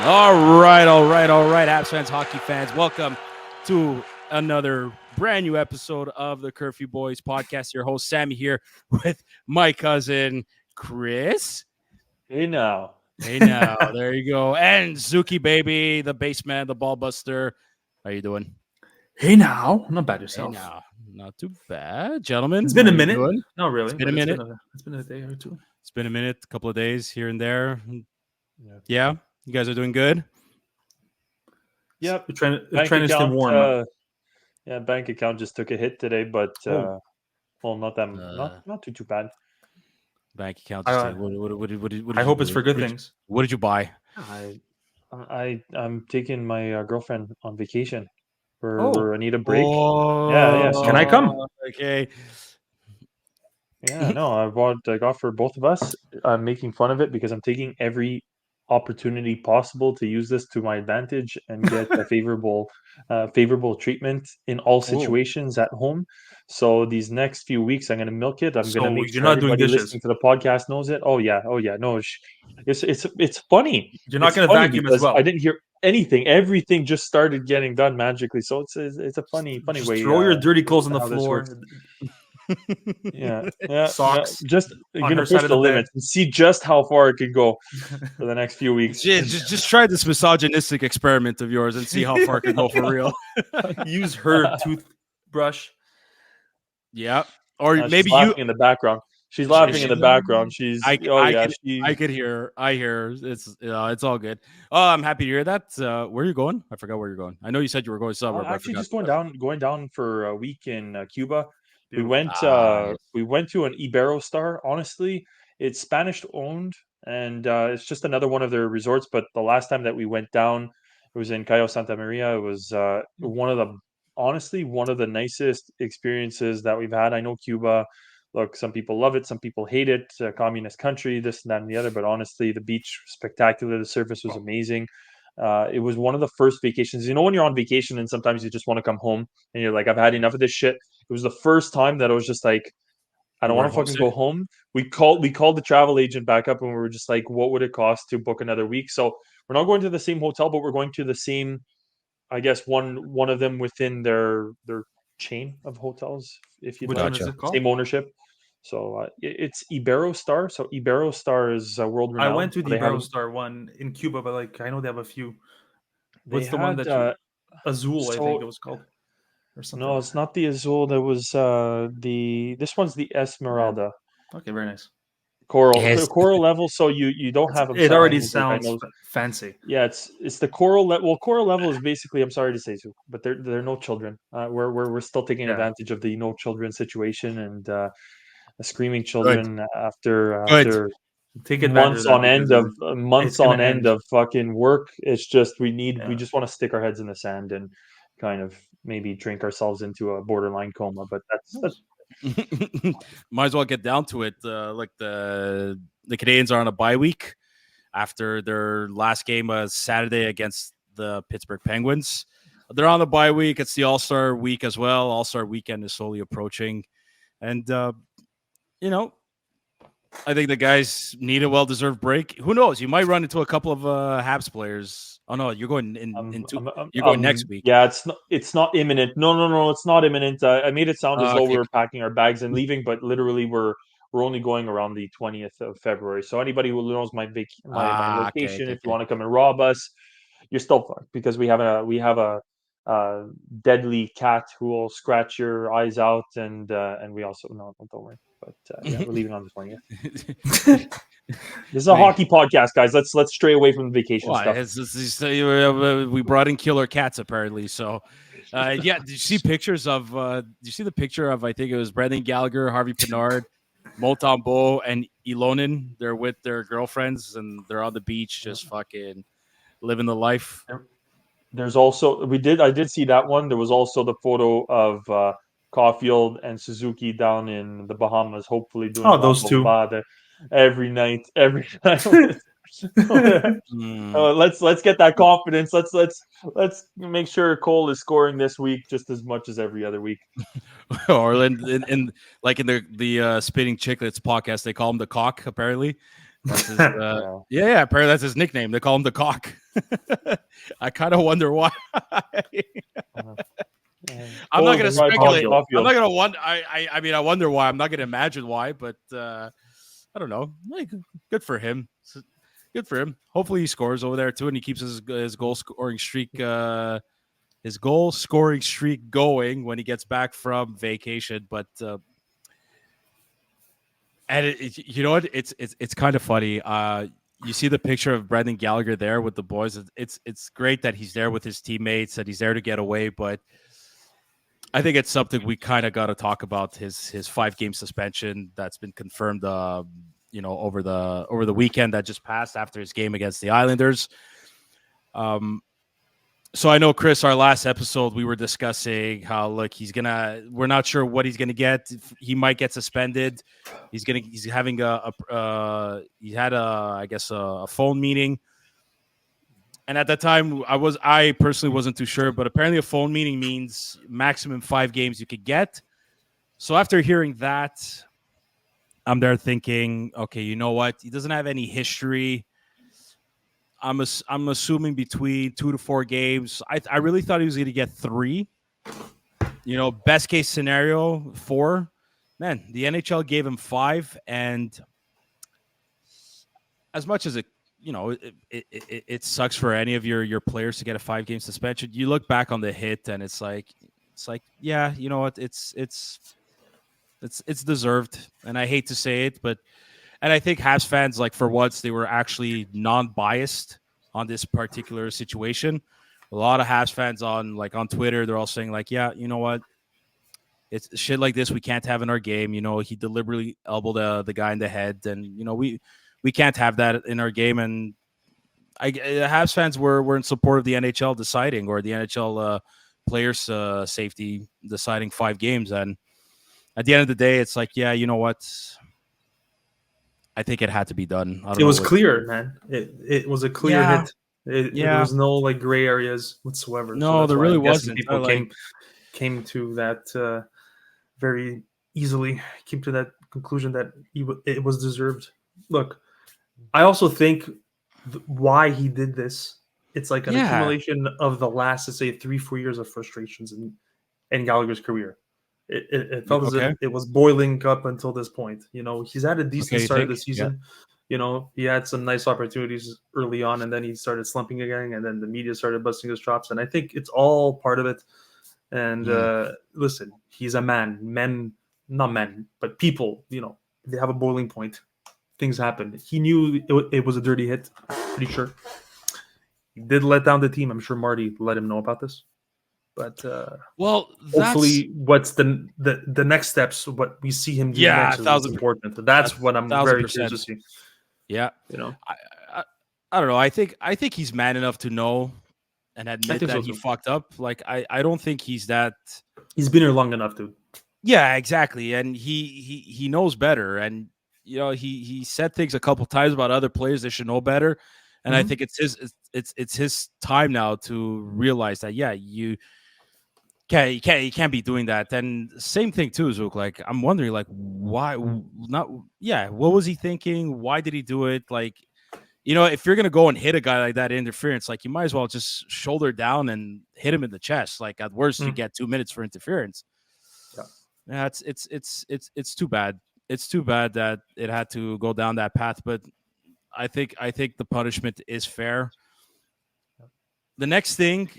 All right. Habs fans, hockey fans, welcome to another brand new episode of the Curfew Boys podcast. Your host, Sammy, here with my cousin, Chris. Hey now. There you go. And Zuki, baby, the baseman, the ball buster. How you doing? Hey now, not bad yourself. Not too bad, gentlemen. It's been a How you minute. doing? No, really. It's been a minute. It's been a day or two. It's been a minute, a couple of days here and there. Yeah, you guys are doing good. Yep. We're trying to stay warm. Bank account just took a hit today, but not too bad. Bank account. I hope it's for good things. What did you buy? I'm taking my girlfriend on vacation. I need a break. Yeah. Can I come? Okay. Yeah, no, I got for both of us. I'm making fun of it because I'm taking every opportunity possible to use this to my advantage and get a favorable treatment in all situations at home. So these next few weeks, I'm going to milk it. I'm going to make you're sure not doing everybody dishes. listening to the podcast knows it. Oh yeah. No, it's funny. You're not It's going to funny vacuum as because well. I didn't hear anything. Everything just started getting done magically. So it's a funny Just way. throw your dirty clothes on the how this floor. works. Yeah. Socks Just you're on gonna her side push of the the bed. limits and see just how far it can go for the next few weeks. Just try this misogynistic experiment of yours and see how far it can go for real. Use her toothbrush. Yeah, or She's maybe laughing in the background. She's laughing in the background. I could hear. I hear. It's all good. Oh, I'm happy to hear that. Where are you going? I forgot where you're going. I know you said you were going somewhere. but I actually forgot. just going down for a week in Cuba. We Beautiful. went to an Iberostar. Honestly, it's Spanish owned, and it's just another one of their resorts. But the last time that we went down, it was in Cayo Santa Maria. It was one of the nicest experiences that we've had. I know Cuba. Look, some people love it, some people hate it. Communist country, this and that and the other. But honestly, the beach spectacular. The surface was amazing. It was one of the first vacations. You know, when you're on vacation and sometimes you just want to come home and you're like, I've had enough of this shit. It was the first time that I was just like, I don't want to fucking go home. We called the travel agent back up and we were just like, what would it cost to book another week? So we're not going to the same hotel, but we're going to the same, I guess one of them within their chain of hotels, if you Which like. one is it called? Same ownership. So it's Iberostar. So Iberostar is world renowned. I went to the They have- Iberostar one in Cuba, but I know they have a few. they What's the one had, that Azul? I so- think it was called, or something. No, it's not the Azul. There was this one's the Esmeralda Okay, very nice. coral Yes. coral level. So you don't have It already I sounds know- fancy. Yeah, it's the coral level. Well, coral level is basically, I'm sorry to say so, but there are no children. We're still taking Yeah. advantage of the no children situation and screaming children after Take advantage months of that on end because of months it's gonna on end end. of fucking work. It's just we Yeah. just want to stick our heads in the sand and kind of maybe drink ourselves into a borderline coma. But that's Might as well get down to it. Like the Canadiens are on a bye week after their last game was Saturday against the Pittsburgh Penguins. They're on the bye week. It's the All-Star week as well. All-Star weekend is slowly approaching. And, I think the guys need a well-deserved break. Who knows? You might run into a couple of Habs players. Oh, no, you're going you're going next week. Yeah, it's not imminent. No, it's not imminent. I made it sound as though Okay. we were packing our bags and leaving, but literally we're only going around the 20th of February. So anybody who knows my location, if you want to come and rob us, you're still fucked because we have a deadly cat who will scratch your eyes out, and we also don't worry. But yeah, we're leaving on the 20th. This is a hockey podcast, guys. Let's stray away from the vacation stuff. We brought in killer cats apparently. So, yeah. Did you see pictures of? Did you see the picture of? I think it was Brendan Gallagher, Harvey Pinard, Montembeault, and Ilonen. They're with their girlfriends and they're on the beach, just fucking living the life. There's also I did see that one. There was also the photo of Caulfield and Suzuki down in the Bahamas, hopefully doing those two. every night. Let's get that confidence. Let's make sure Cole is scoring this week just as much as every other week. Or in like in the Spitting Chicklets podcast, they call him the Cock. Apparently, that's his, yeah. Apparently that's his nickname. They call him the Cock. I kind of wonder why. I'm not Well, going to Ryan speculate. I'm Caulfield. not going to wonder. I mean, I wonder why. I'm not going to imagine why, but I don't know. Like, good for him. Good for him. Hopefully, he scores over there too, and he keeps his goal scoring streak. His goal scoring streak going when he gets back from vacation. But and you know what? It's kind of funny. You see the picture of Brendan Gallagher there with the boys. It's great that he's there with his teammates, that he's there to get away. But I think it's something we kind of got to talk about. His 5-game suspension that's been confirmed. Over the weekend that just passed after his game against the Islanders. So I know, Chris, our last episode, we were discussing how, look, we're not sure what he's gonna get. He might get suspended. He's having he had a phone meeting. And at that time, I personally wasn't too sure, but apparently a phone meeting means maximum 5 games you could get. So after hearing that, I'm there thinking, okay, you know what? He doesn't have any history. I'm assuming between 2 to 4 games. I really thought he was going to get 3. Best case scenario 4. Man, the NHL gave him 5, and as much as it sucks for any of your players to get a 5-game suspension. You look back on the hit, and it's like, yeah, you know what? It's deserved, and I hate to say it, and I think Habs fans, like, for once, they were actually non-biased on this particular situation. A lot of Habs fans on Twitter, they're all saying, like, yeah, you know what? It's shit like this we can't have in our game. He deliberately elbowed the guy in the head, and we can't have that in our game. And Habs fans were in support of the NHL deciding, or the NHL players' safety deciding 5 games. And at the end of the day, it's like, yeah, you know what? I think it had to be done. It was clear, man. It was a clear hit. There was no gray areas whatsoever. No, there really wasn't. People came to that very easily. Came to that conclusion that it was deserved. Look, I also think why he did this. It's like an accumulation of the last, let's say, 3-4 years of frustrations in Gallagher's career. It felt as if it was boiling up until this point. He's had a decent start of the season. Yeah. He had some nice opportunities early on, and then he started slumping again, and then the media started busting his chops. And I think it's all part of it. And listen, he's a man. Not men, but people, they have a boiling point. Things happen. He knew it was a dirty hit, pretty sure. He did let down the team. I'm sure Marty let him know about this. But hopefully, what's the next steps? What we see him do next is important. That's what I'm very curious to see. Yeah, I don't know. I think he's man enough to know and admit that he fucked up. Like, I don't think he's that. He's been here long enough, dude. Yeah, exactly, and he knows better. And he said things a couple times about other players that should know better. And I think it's his time now to realize that you can't be doing that. And same thing too, Zook. Like, I'm wondering, like, why not? Yeah, what was he thinking? Why did he do it? Like, if you're gonna go and hit a guy like that interference, like, you might as well just shoulder down and hit him in the chest. Like, at worst, you get 2 minutes for interference. Yeah, it's too bad. It's too bad that it had to go down that path. But I think the punishment is fair. The next thing,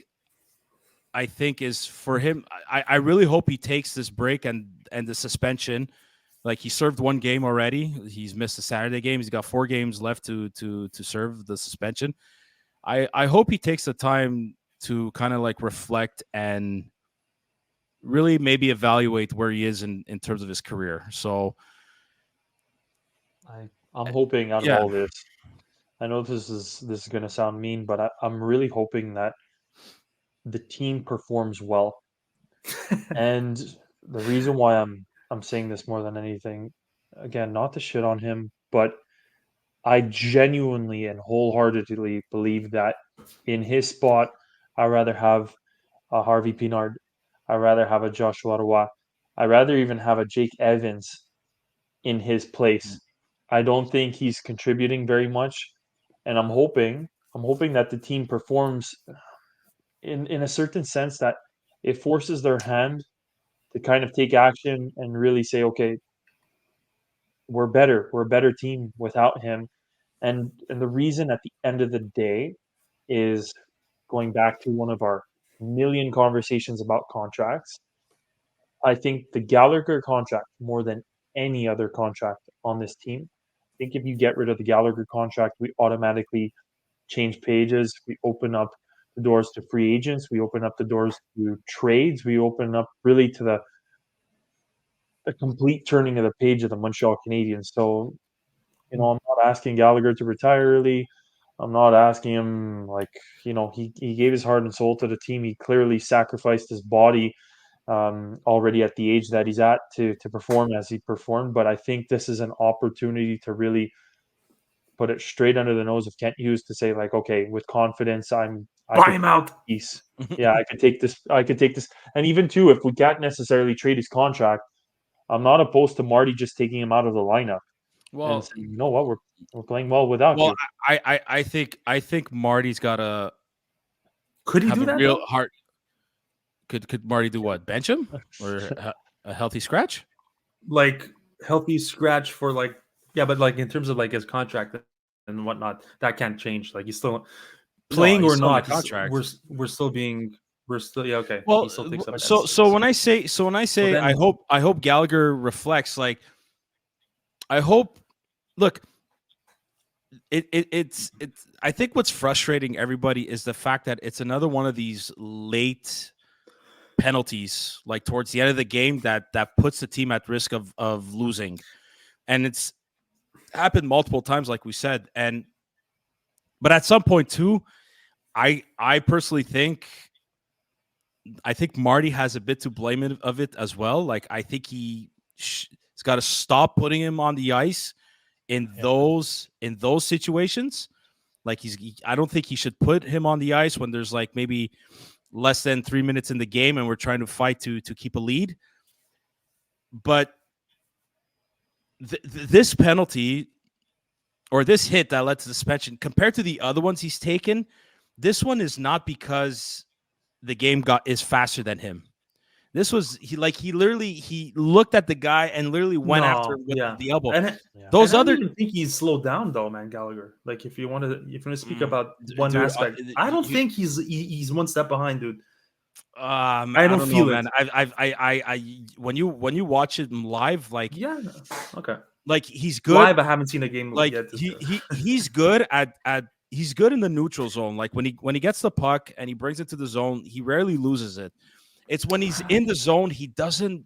I think, is for him. I really hope he takes this break and the suspension. Like, he served 1 game already. He's missed the Saturday game. He's got 4 games left to serve the suspension. I hope he takes the time to kind of reflect and really maybe evaluate where he is in terms of his career. So I'm hoping out of all this. I know this is going to sound mean, but I'm really hoping that the team performs well. And the reason why I'm saying this more than anything, again, not to shit on him, but I genuinely and wholeheartedly believe that in his spot, I'd rather have a Harvey Pinard. I'd rather have a Joshua Roy. I'd rather even have a Jake Evans in his place. I don't think he's contributing very much. And I'm hoping I'm hoping that the team performs in a certain sense that it forces their hand to kind of take action and really say, okay, we're better. We're a better team without him. And the reason at the end of the day is going back to one of our million conversations about contracts. I think the Gallagher contract, more than any other contract on this team, I think if you get rid of the Gallagher contract, we automatically change pages. We open up the doors to free agents. We open up the doors to trades. We open up really to the complete turning of the page of the Montreal Canadiens. So, I'm not asking Gallagher to retire early. I'm not asking him he gave his heart and soul to the team. He clearly sacrificed his body already at the age that he's at to perform as he performed. But I think this is an opportunity to really put it straight under the nose of Kent Hughes to say, like, okay, with confidence, I Buy could him out. piece. Yeah, I could take this. I could take this. And even too, if we can't necessarily trade his contract, I'm not opposed to Marty just taking him out of the lineup and Well, saying, you know what, we're playing well without well, you. I think Marty's got to Could he have do a that? real Though? heart. Could Marty do what? Bench him or a healthy scratch? Like healthy scratch for like, yeah, but like in terms of like his contract and whatnot, that can't change. Like he's still playing he's or still on the not. contract. We're still yeah, okay. Well, He still takes up so when I say then- I hope Gallagher reflects, like, I hope. Look, it's I think what's frustrating everybody is the fact that it's another one of these late penalties, like towards the end of the game, that puts the team at risk of losing, and it's happened multiple times, like we said. But at some point too, I personally think Marty has a bit to blame of it as well. Like, I think he's got to stop putting him on the ice in those situations. Like, I don't think he should put him on the ice when there's like maybe less than 3 minutes in the game and we're trying to fight to keep a lead. But this penalty or this hit that led to suspension, compared to the other ones he's taken, this one is not because the game is faster than him. This was he looked at the guy and literally went after him with the elbow. And Those I don't even think he's slowed down though, man. Gallagher. Like if you want to speak about one aspect, I don't think he's one step behind, dude. I don't feel know, it. man. I when you watch it live, like, yeah, okay, like he's good. Live, I haven't seen a game like yet. he's good at he's good in the neutral zone. Like when he gets the puck and he brings it to the zone, he rarely loses it. It's when he's in the zone, he doesn't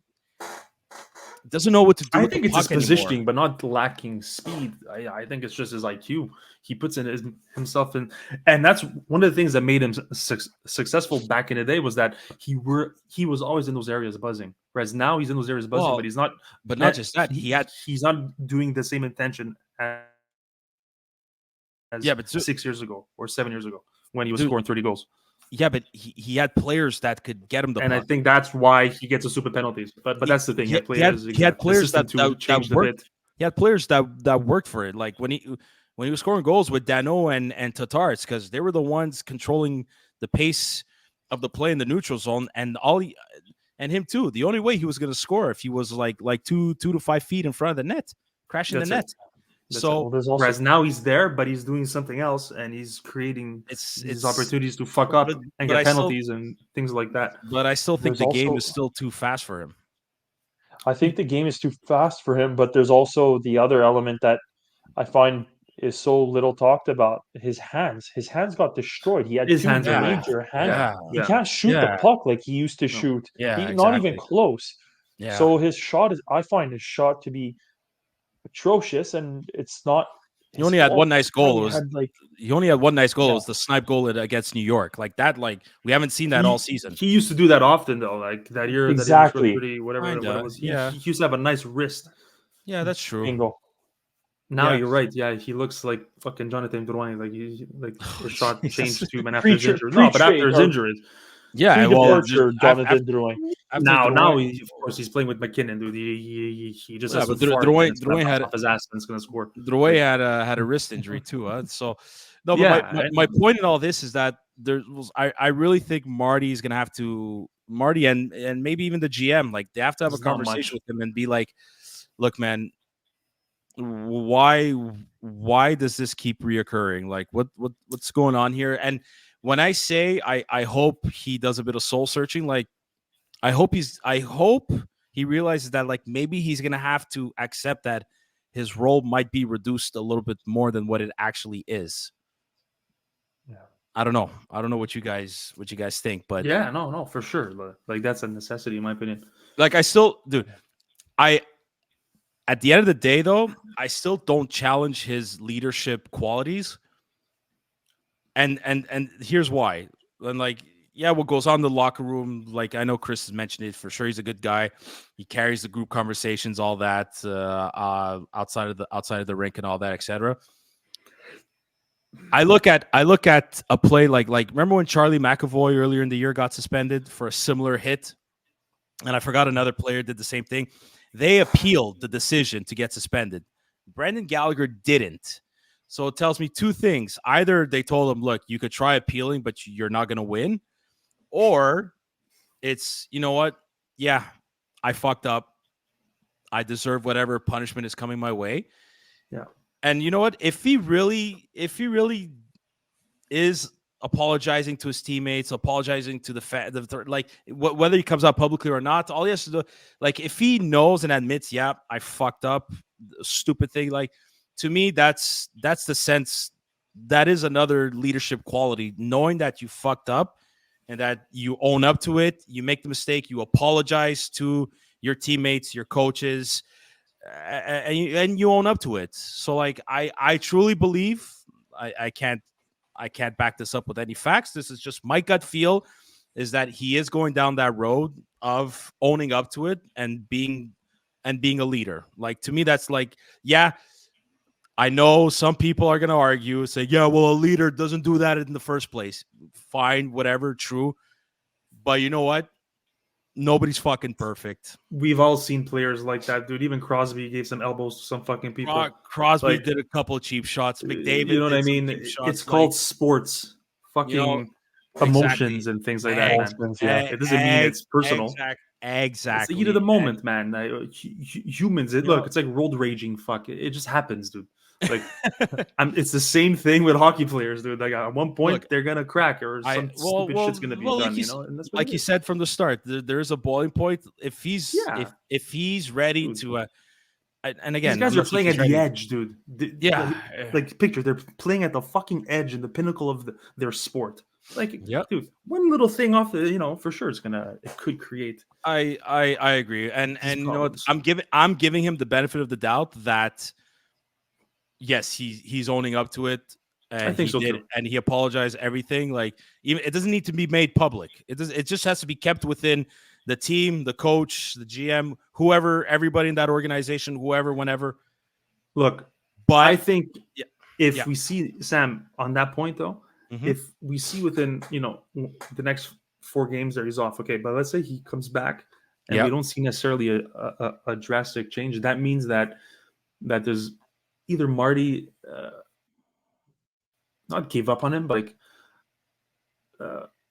know what to do. I think it's his positioning, but not lacking speed. I think it's just his IQ. He puts in himself in, and that's one of the things that made him successful back in the day was that he was always in those areas buzzing. Whereas now he's in those areas buzzing, but he's not. But not just that, he's not doing the same intention as but 6 years ago or 7 years ago when he was scoring 30 goals. Yeah, but he had players that could get him the puck. I think that's why he gets the stupid penalties. But that's the thing. He had players that worked. He had players that worked for it. Like when he was scoring goals with Danault and Tatar, it's because they were the ones controlling the pace of the play in the neutral zone, and him too. The only way he was going to score if he was like 2 to 5 feet in front of the net, crashing the net. Whereas now he's there, but he's doing something else, and he's creating these opportunities to fuck up and get penalties and things like that. But I still think the game is still too fast for him. I think the game is too fast for him, but there's also the other element that I find is so little talked about. His hands. His hands got destroyed. He had his two hands major hands. Yeah. He can't shoot the puck like he used to shoot. Not even close. Yeah. So I find his shot to be atrocious, and it's not. He only had one nice goal. He only had one nice goal. It was the snipe goal against New York. Like that, like we haven't seen that all season. He used to do that often, though. Like that year, exactly. Whatever it was. He used to have a nice wrist. Yeah, that's true. Bingo. Now you're right. Yeah, he looks like fucking Jonathan Drouin. Like his shot changed to him after his injury. No, but after his injuries. Yeah, Jonathan Drouin. Now of course he's playing with McKinnon, dude. He just has Drouin had off his ass and it's gonna score. Drouin had a wrist injury too, so No, but Yeah, my point in all this is that I really think Marty is gonna have to and maybe even the GM, like they have to have a There's not conversation much. with him and be like, look, man, why does this keep reoccurring? Like what's going on here? And when I say I hope he does a bit of soul searching, like I hope he realizes that like maybe he's gonna have to accept that his role might be reduced a little bit more than what it actually is. Yeah. I don't know. I don't know what you guys think, but Yeah, no, for sure. Like that's a necessity in my opinion. like I still, dude, I at the end of the day though, I still don't challenge his leadership qualities. And here's why. And like, yeah, what goes on in the locker room, like I know Chris has mentioned it for sure. He's a good guy. He carries the group conversations, all that, outside of the rink and all that, etc. I look at a play like remember when Charlie McAvoy earlier in the year got suspended for a similar hit, and I forgot another player did the same thing. They appealed the decision to get suspended. Brendan Gallagher didn't. So it tells me two things. Either they told him, look, you could try appealing, but you're not going to win. Or it's, you know what? Yeah, I fucked up. I deserve whatever punishment is coming my way. Yeah. And you know what? If he really is apologizing to his teammates, apologizing to whether he comes out publicly or not, all he has to do, like if he knows and admits, yeah, I fucked up, stupid thing, like to me, that's the sense. That is another leadership quality, knowing that you fucked up and that you own up to it. You make the mistake, you apologize to your teammates, your coaches, and you own up to it. So like I truly believe, I can't back this up with any facts. This is just my gut feel, is that he is going down that road of owning up to it and being a leader. Like to me, that's like, yeah, I know some people are going to argue, say, yeah, well, a leader doesn't do that in the first place. Fine, whatever, true. But you know what? Nobody's fucking perfect. We've all seen players like that, dude. Even Crosby gave some elbows to some fucking people. Crosby Like, did a couple of cheap shots. McDavid, you know what I did some mean? cheap shots. It's called sports. Fucking you know, emotions and things like that, man. Emotions, yeah. It doesn't mean it's personal. Exactly. It's the heat of the moment, man. Humans, look, it's like road raging. Fuck, it just happens, dude. Like, it's the same thing with hockey players, dude. Like at one point, they're gonna crack, or some stupid shit's gonna be done. Like you know, and that's like you said from the start. There is a boiling point. If he's if he's ready dude. to, and again, these guys are playing at the edge, dude. Like picture, they're playing at the fucking edge and the pinnacle of their sport. Like, dude, one little thing off the, for sure, it could create. I agree, and you know what? I'm giving him the benefit of the doubt that yes, he's owning up to it, and I think so too. And he apologized. Everything, like, even it doesn't need to be made public. It just has to be kept within the team, the coach, the GM, whoever, everybody in that organization, whoever, whenever. Look, but I think if we see Sam on that point, though, if we see within the next 4 games that he's off, okay, but let's say he comes back and we don't see necessarily a drastic change, that means that there's either Marty not gave up on him, but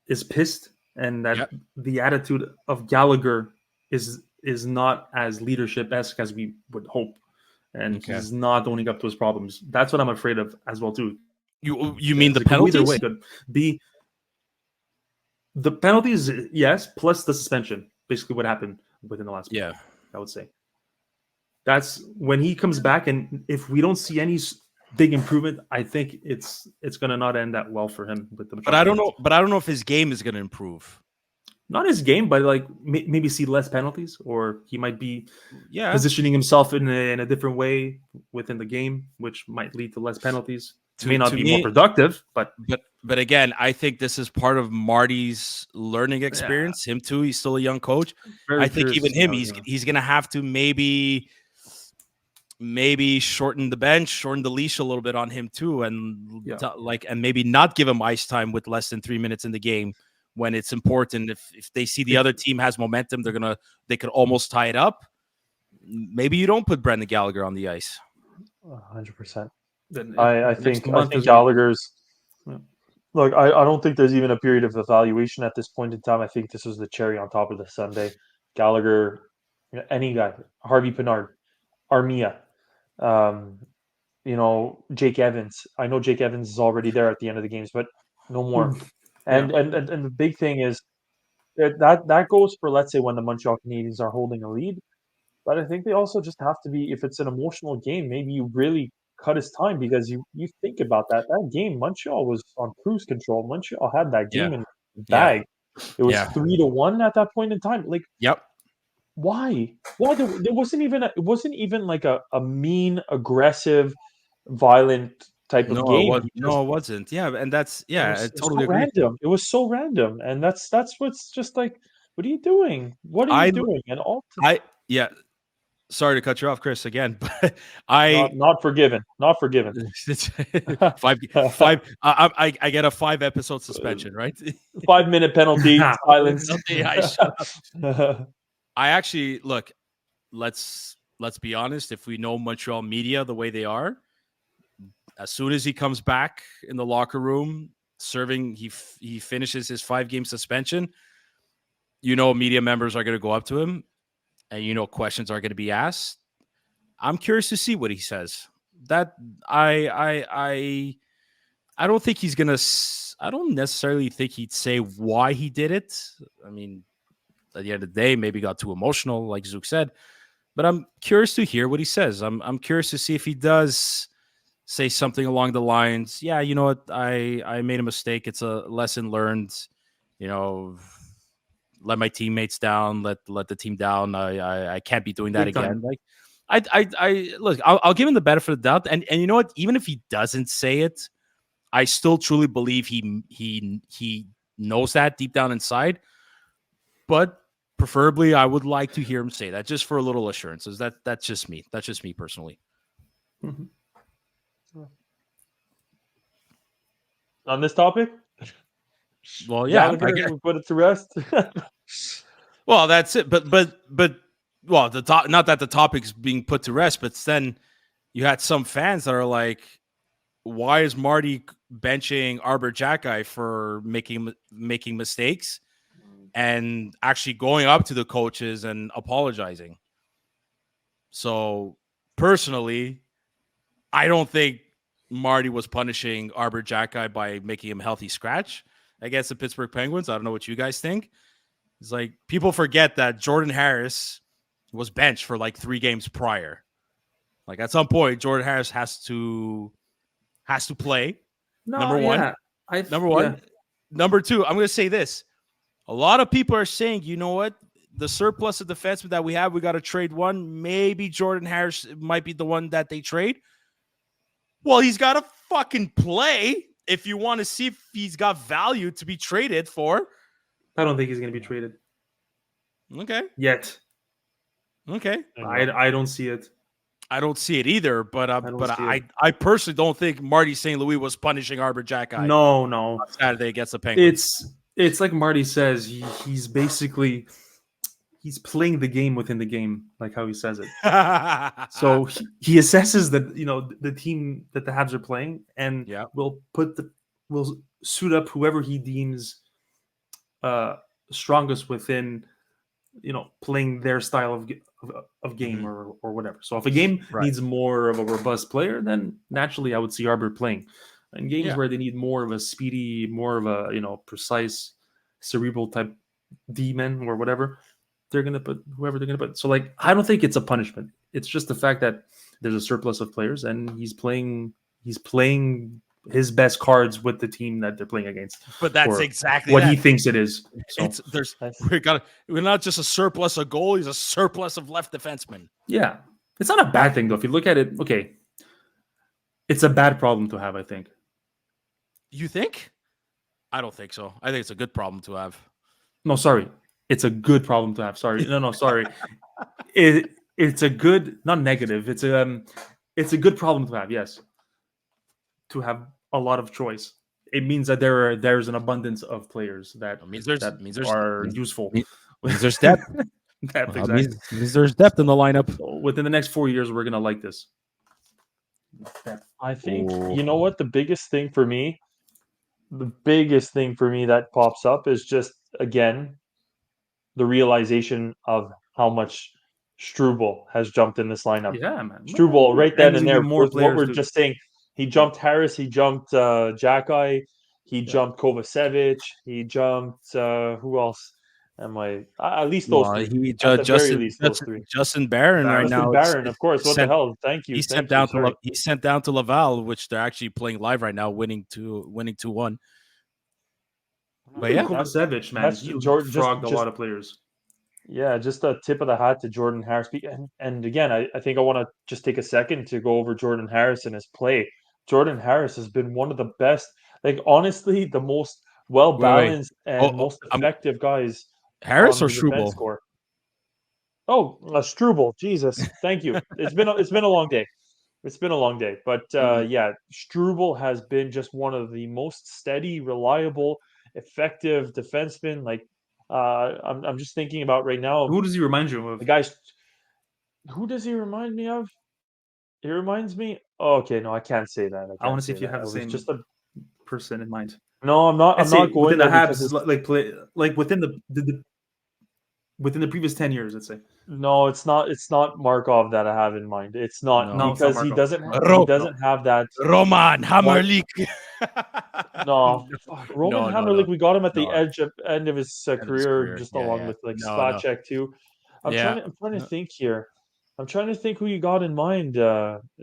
is pissed, and that the attitude of Gallagher is not as leadership-esque as we would hope, and he's not owning up to his problems. That's what I'm afraid of as well too. You mean the penalties? Either way, could be the penalties, yes, plus the suspension. Basically, what happened within the last month, I would say. That's when he comes back, and if we don't see any big improvement, I think it's going to not end that well for him. But I don't know. But I don't know if his game is going to improve. Not his game, but like maybe see less penalties, or he might be positioning himself in a different way within the game, which might lead to less penalties. May not be more productive, but again, I think this is part of Marty's learning experience. Him too. He's still a young coach. I think even him, he's going to have to maybe shorten the bench, shorten the leash a little bit on him too, and and maybe not give him ice time with less than 3 minutes in the game when it's important. If they see the other team has momentum, they could almost tie it up. Maybe you don't put Brendan Gallagher on the ice. 100%. I think Gallagher's Look, I don't think there's even a period of evaluation at this point in time. I think this was the cherry on top of the sundae. Gallagher, any guy, Harvey Pinard, Armia, um, Jake Evans. I know Jake Evans is already there at the end of the games, but no more. And Yeah. and the big thing is that goes for, let's say, when the Montreal Canadiens are holding a lead. But I think they also just have to be, if it's an emotional game, maybe you really cut his time, because you think about that game, Montreal was on cruise control. Montreal had that Yeah. game in the Yeah. bag. It was Yeah. 3-1 at that point in time. Like, Yep. why? Why there wasn't even it wasn't even like a mean, aggressive, violent type of No, it game. was no, it wasn't. Yeah, and that's It yeah, was I it was totally so agree. random. It was so random, and that's what's just like, what are you doing? What are you I doing? And all I yeah. Sorry to cut you off, Chris, again, but not forgiven, not forgiven. five five. I get a 5 episode suspension, right? 5-minute penalty, silence. I shut up. I actually look. Let's be honest. If we know Montreal media the way they are, as soon as he comes back in the locker room, serving, he finishes his 5-game suspension. Media members are going to go up to him, and questions are going to be asked. I'm curious to see what he says. That I don't think he's gonna. I don't necessarily think he'd say why he did it. I mean, at the end of the day, maybe got too emotional, like Zook said. But I'm curious to hear what he says. I'm curious to see if he does say something along the lines, yeah, you know what, I made a mistake. It's a lesson learned. You know, let my teammates down, let the team down. I can't be doing that Big time. again. Like, I look, I'll give him the benefit of the doubt. And you know what? Even if he doesn't say it, I still truly believe he knows that deep down inside. But preferably, I would like to hear him say that, just for a little assurances. That's just me. That's just me personally. Mhm. On this topic, Well, yeah, Gallagher, we put it to rest. well, that's it. But well, not that the topic's being put to rest, but then you had some fans that are like, why is Marty benching Arbor Jacki for making mistakes and actually going up to the coaches and apologizing? So personally, I don't think Marty was punishing Arbor Jacki by making him healthy scratch against the Pittsburgh Penguins. I don't know what you guys think. It's like, people forget that Jordan Harris was benched for like 3 games prior. Like, at some point, Jordan Harris has to play. No, Number one. yeah. Number one. Number two, I'm going to say this. A lot of people are saying, you know what? The surplus of defensemen that we have, we got to trade one. Maybe Jordan Harris might be the one that they trade. Well, he's got to fucking play if you want to see if he's got value to be traded for. I don't think he's going to be traded Okay. yet. Okay. I don't see it. I don't see it either, but I I personally don't think Marty St. Louis was punishing Arbor Jacki No. on Saturday against the Penguins. It's like Marty says. He's basically playing the game within the game, like how he says it. So he assesses that the team that the Habs are playing, and will suit up whoever he deems strongest within playing their style of game, Mhm. or whatever. So if a game Right. needs more of a robust player, then naturally I would see Arbor playing. In games where they need more of a speedy, more of a precise, cerebral type D-man or whatever, they're gonna put whoever they're gonna put. So like, I don't think it's a punishment. It's just the fact that there's a surplus of players, and he's playing his best cards with the team that they're playing against. But that's or exactly what that. he thinks it is. So We're not just a surplus of goalies, a surplus of left defensemen. yeah, it's not a bad thing though. If you look at it, okay, it's a bad problem to have, I think. You think? I don't think so. I think it's a good problem to have. No, sorry. It's a good problem to have. Sorry. No, sorry. It's a good, not negative. It's a good problem to have, yes. To have a lot of choice. It means that there's an abundance of players that are useful. Means there's depth. Depth, exactly. Means there's depth in the lineup. So within the next 4 years, we're gonna like this. I think you know what the biggest thing for me the biggest thing for me that pops up is just, again, the realization of how much Struble has jumped in this lineup. Yeah, man. Struble right And then there's and gonna there be more with what players we're too. just saying. He jumped Harris, he jumped Jackeye, he jumped Kovacevic, he jumped who else? At least those Well, three. he At the very Justin least, those three. Justin Barron right Barron. Justin now Barron, of course. What the sent hell? Thank you. Sorry. he sent down to Laval, which they're actually playing live right now, winning 2-1. But yeah, Kovacevic, man, That's he George. frogged a lot of players. Yeah, just a tip of the hat to Jordan Harris. And again, I think I want to just take a second to go over Jordan Harris and his play. Jordan Harris has been one of the best, like honestly, the most well wait. balanced and most I'm effective guys Harris on or the defense Struble? score. Oh, Struble, Jesus, thank you. It's been a long day. It's been a long day, but yeah, Struble has been just one of the most steady, reliable, effective defensemen. Like I'm just thinking about right now. Who does he remind you of? The guys, who does he remind me of? He reminds me. Oh, okay, no, I can't say that. I want to see say if you that. have It the was same just a. person in mind. No, I'm not. I'm I'd say not going within the there because Habs, it's. like within within the previous 10 years, let's say. No, it's not Markov that I have in mind. It's not No. No, it's not because he Markov. doesn't. He Ro- doesn't have that. Roman Mark, Hammerlik. no, fuck. Roman No, no, Hammerlik, no, we got him at the no. end of his End of his career, career. just Yeah, along yeah. with like No, no. Spacek too. Yeah. I'm trying to No. think here. I'm trying to think who you got in mind,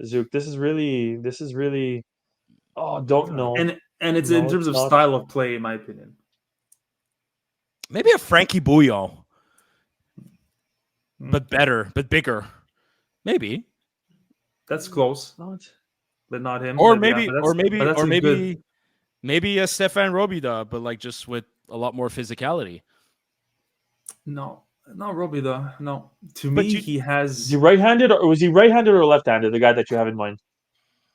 Zook. This is really. Oh, don't know. And it's in No, terms it's of not. style of play, in my opinion. Maybe a Frankie Bouillon, but better, but bigger. Maybe. That's close, Not. but not him. Or But yeah, maybe, but or maybe, that's or a maybe, good. maybe a Stefan Robida, but like just with a lot more physicality. No, not Robbie though. No, to But me, you- he Is has. he right-handed or was he right-handed or left-handed? The guy that you have in mind.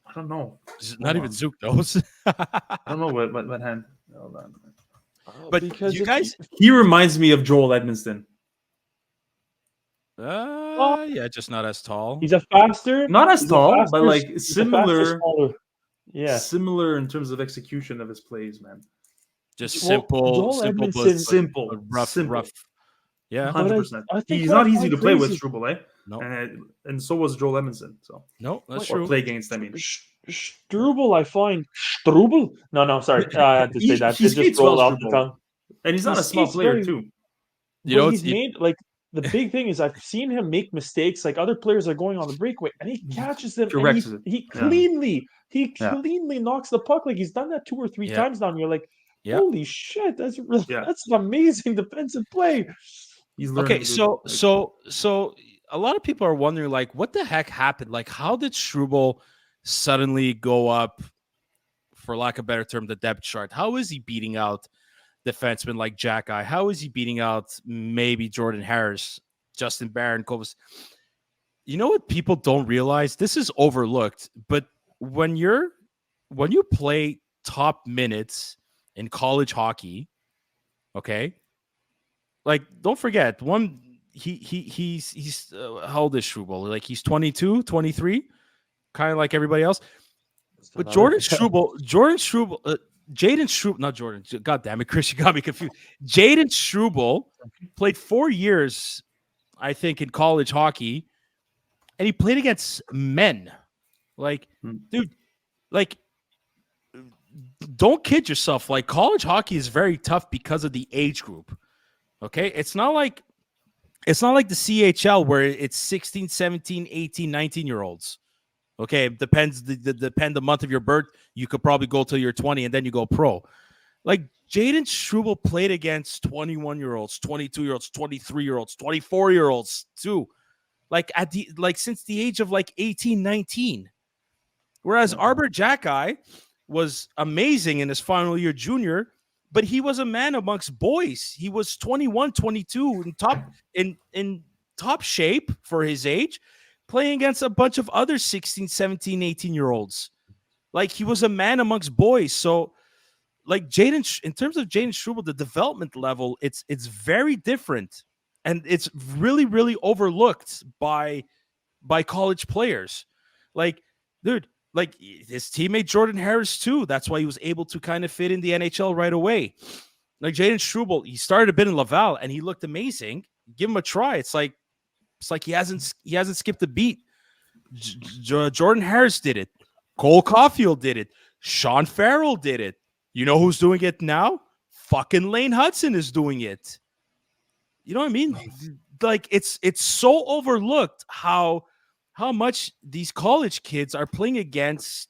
I don't know. Not Hold even on. Zook knows. I don't know what hand. Hold on. But Because you guys, He reminds me of Joel Edmondson. yeah, just not as tall. he's a faster. Not as He's a tall, faster. but like He's a faster, similar. smaller. Yeah. Similar in terms of execution of his plays, man. Just Well, simple, Joel simple, Edmondson. Simple, but rough, simple. rough. Yeah. But 100%. I think He's what not I easy find to play with, crazy- Struble, eh? No, And so was Joel Edmondson. So no, that's or true. play against. I mean, Struble, I find Struble. No, sorry. I had to say that. he It just skates well, rolled off the Struble, tongue. and he's He not a small skates player very- too. You know, But he's made like the big thing is I've seen him make mistakes. Like other players are going on the breakaway, and he catches them. And Corrects it. he Yeah. cleanly knocks the puck. Like he's done that 2 or 3 Yeah. times now. And you're like, Yeah. holy shit, that's Yeah. that's an amazing defensive play. He's learning. Okay, so a lot of people are wondering, like, what the heck happened? Like, how did Struble suddenly go up, for lack of a better term, the depth chart? How is he beating out defensemen like Jackeye? How is he beating out maybe Jordan Harris, Justin Barron, Kovas? You know what people don't realize? This is overlooked, but when you play top minutes in college hockey, okay, like don't forget he's how old is Struble? Like he's 22, 23, kind of like everybody else. But Jaden Struble, not Jordan. God damn it, Chris, you got me confused. Jaden Struble played 4 years, I think, in college hockey, and he played against men. Like, dude, like, don't kid yourself. Like, college hockey is very tough because of the age group. Okay, it's not like the CHL where it's 16, 17, 18, 19-year-olds. Okay, it depends the month of your birth. You could probably go till you're 20 and then you go pro. Like Jaden Struble played against 21-year-olds, 22-year-olds, 23-year-olds, 24-year-olds too. Like since the age of like 18, 19. Whereas Arbor Jackeye was amazing in his final year junior, but he was a man amongst boys. He was 21, 22 in top shape for his age, playing against a bunch of other 16, 17, 18-year-olds. Like, he was a man amongst boys. So, like, in terms of Jaden Struble, the development level, it's very different. And it's really, really overlooked by college players. Like, dude, like his teammate Jordan Harris too. That's why he was able to kind of fit in the NHL right away. Like Jaden Struble, he started a bit in Laval and he looked amazing. Give him a try. It's like he hasn't skipped a beat. Jordan Harris did it. Cole Caulfield did it. Sean Farrell did it. You know who's doing it now? Fucking Lane Hudson is doing it. You know what I mean? Like it's so overlooked how much these college kids are playing against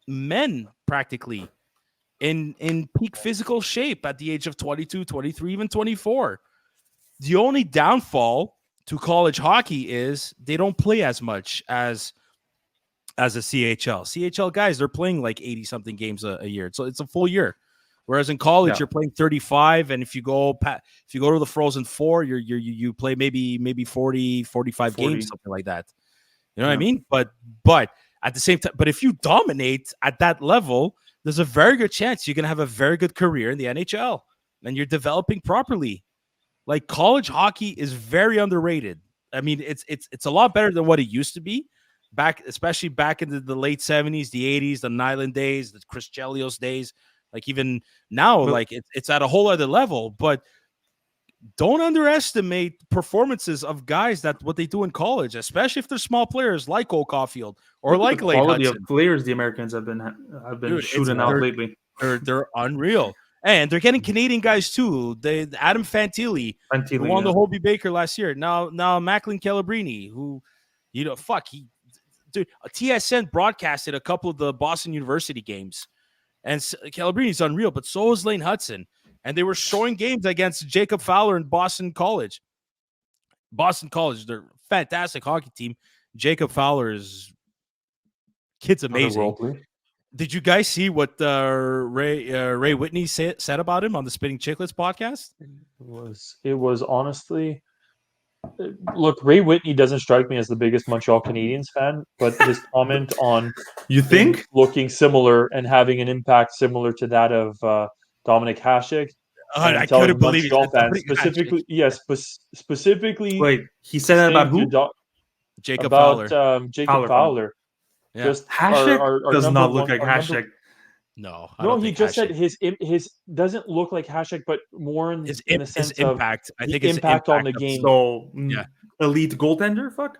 men practically in peak physical shape at the age of 22, 23, even 24. The only downfall to college hockey is they don't play as much as a CHL. CHL guys, they're playing like 80 something games a year. So it's a full year. Whereas in college, you're playing 35, and if you go to the Frozen Four, you play maybe 40, 45 games, something like that. You know what I mean? But at the same time, but if you dominate at that level, there's a very good chance you're gonna have a very good career in the NHL, and you're developing properly. Like college hockey is very underrated. I mean, it's a lot better than what it used to be especially back in the late 70s, the 80s, the Nyland days, the Chris Chelios days. Like even now, like it's at a whole other level. But don't underestimate performances of guys that what they do in college, especially if they're small players like Cole Caulfield or like the Lane quality Hudson. of players the Americans have been Dude, shooting out lately. They're unreal. And they're getting Canadian guys too. Adam Fantilli, who won the Hobie Baker last year. Now Macklin Calabrini, who, TSN broadcasted a couple of the Boston University games. And Calabrini's unreal, but so is Lane Hudson. And they were showing games against Jacob Fowler and Boston College. They're a fantastic hockey team. Jacob Fowler kid's amazing. Did you guys see what Ray Whitney said about him on the Spitting Chicklets podcast? It was honestly, look, Ray Whitney doesn't strike me as the biggest Montreal Canadiens fan, but his comment on looking similar and having an impact similar to that of Dominic Hasek. I couldn't believe Montreal fans specifically. Yes, specifically. Wait, he said that about who? Jacob Fowler. Jacob Fowler. Yeah. Just Hasek does not look like Hasek. No, he just said his doesn't look like Hasek, but more in the sense his impact. I think his impact on the game. So elite goaltender, fuck.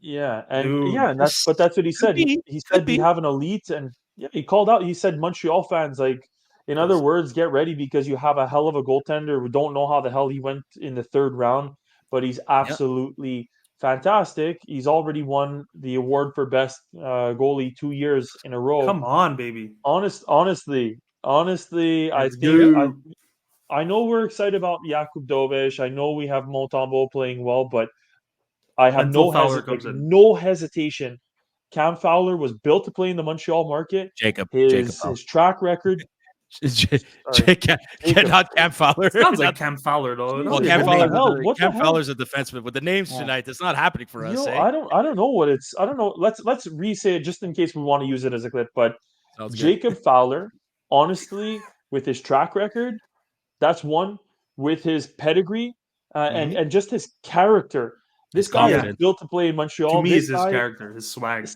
Yeah, and that's what he said. He said we have an elite, and he called out. He said Montreal fans, like, in other words, get ready because you have a hell of a goaltender. We don't know how the hell he went in the third round, but he's absolutely fantastic. He's already won the award for best goalie 2 years in a row. Come on, baby. Honestly, I think I know we're excited about Jakub Dovish. I know we have Montembeault playing well, but I have no hesitation. Cam Fowler was built to play in the Montreal market. His track record. Not Cam Fowler. Sounds like Cam Fowler though. Well, Cam Fowler's a defenseman. With the names tonight, it's not happening for us. I don't know what it's. I don't know. Let's re-say it just in case we want to use it as a clip. But Jacob Fowler, honestly, with his track record, that's one. With his pedigree and just his character, this guy is built to play in Montreal. To me, it's his character, his swag.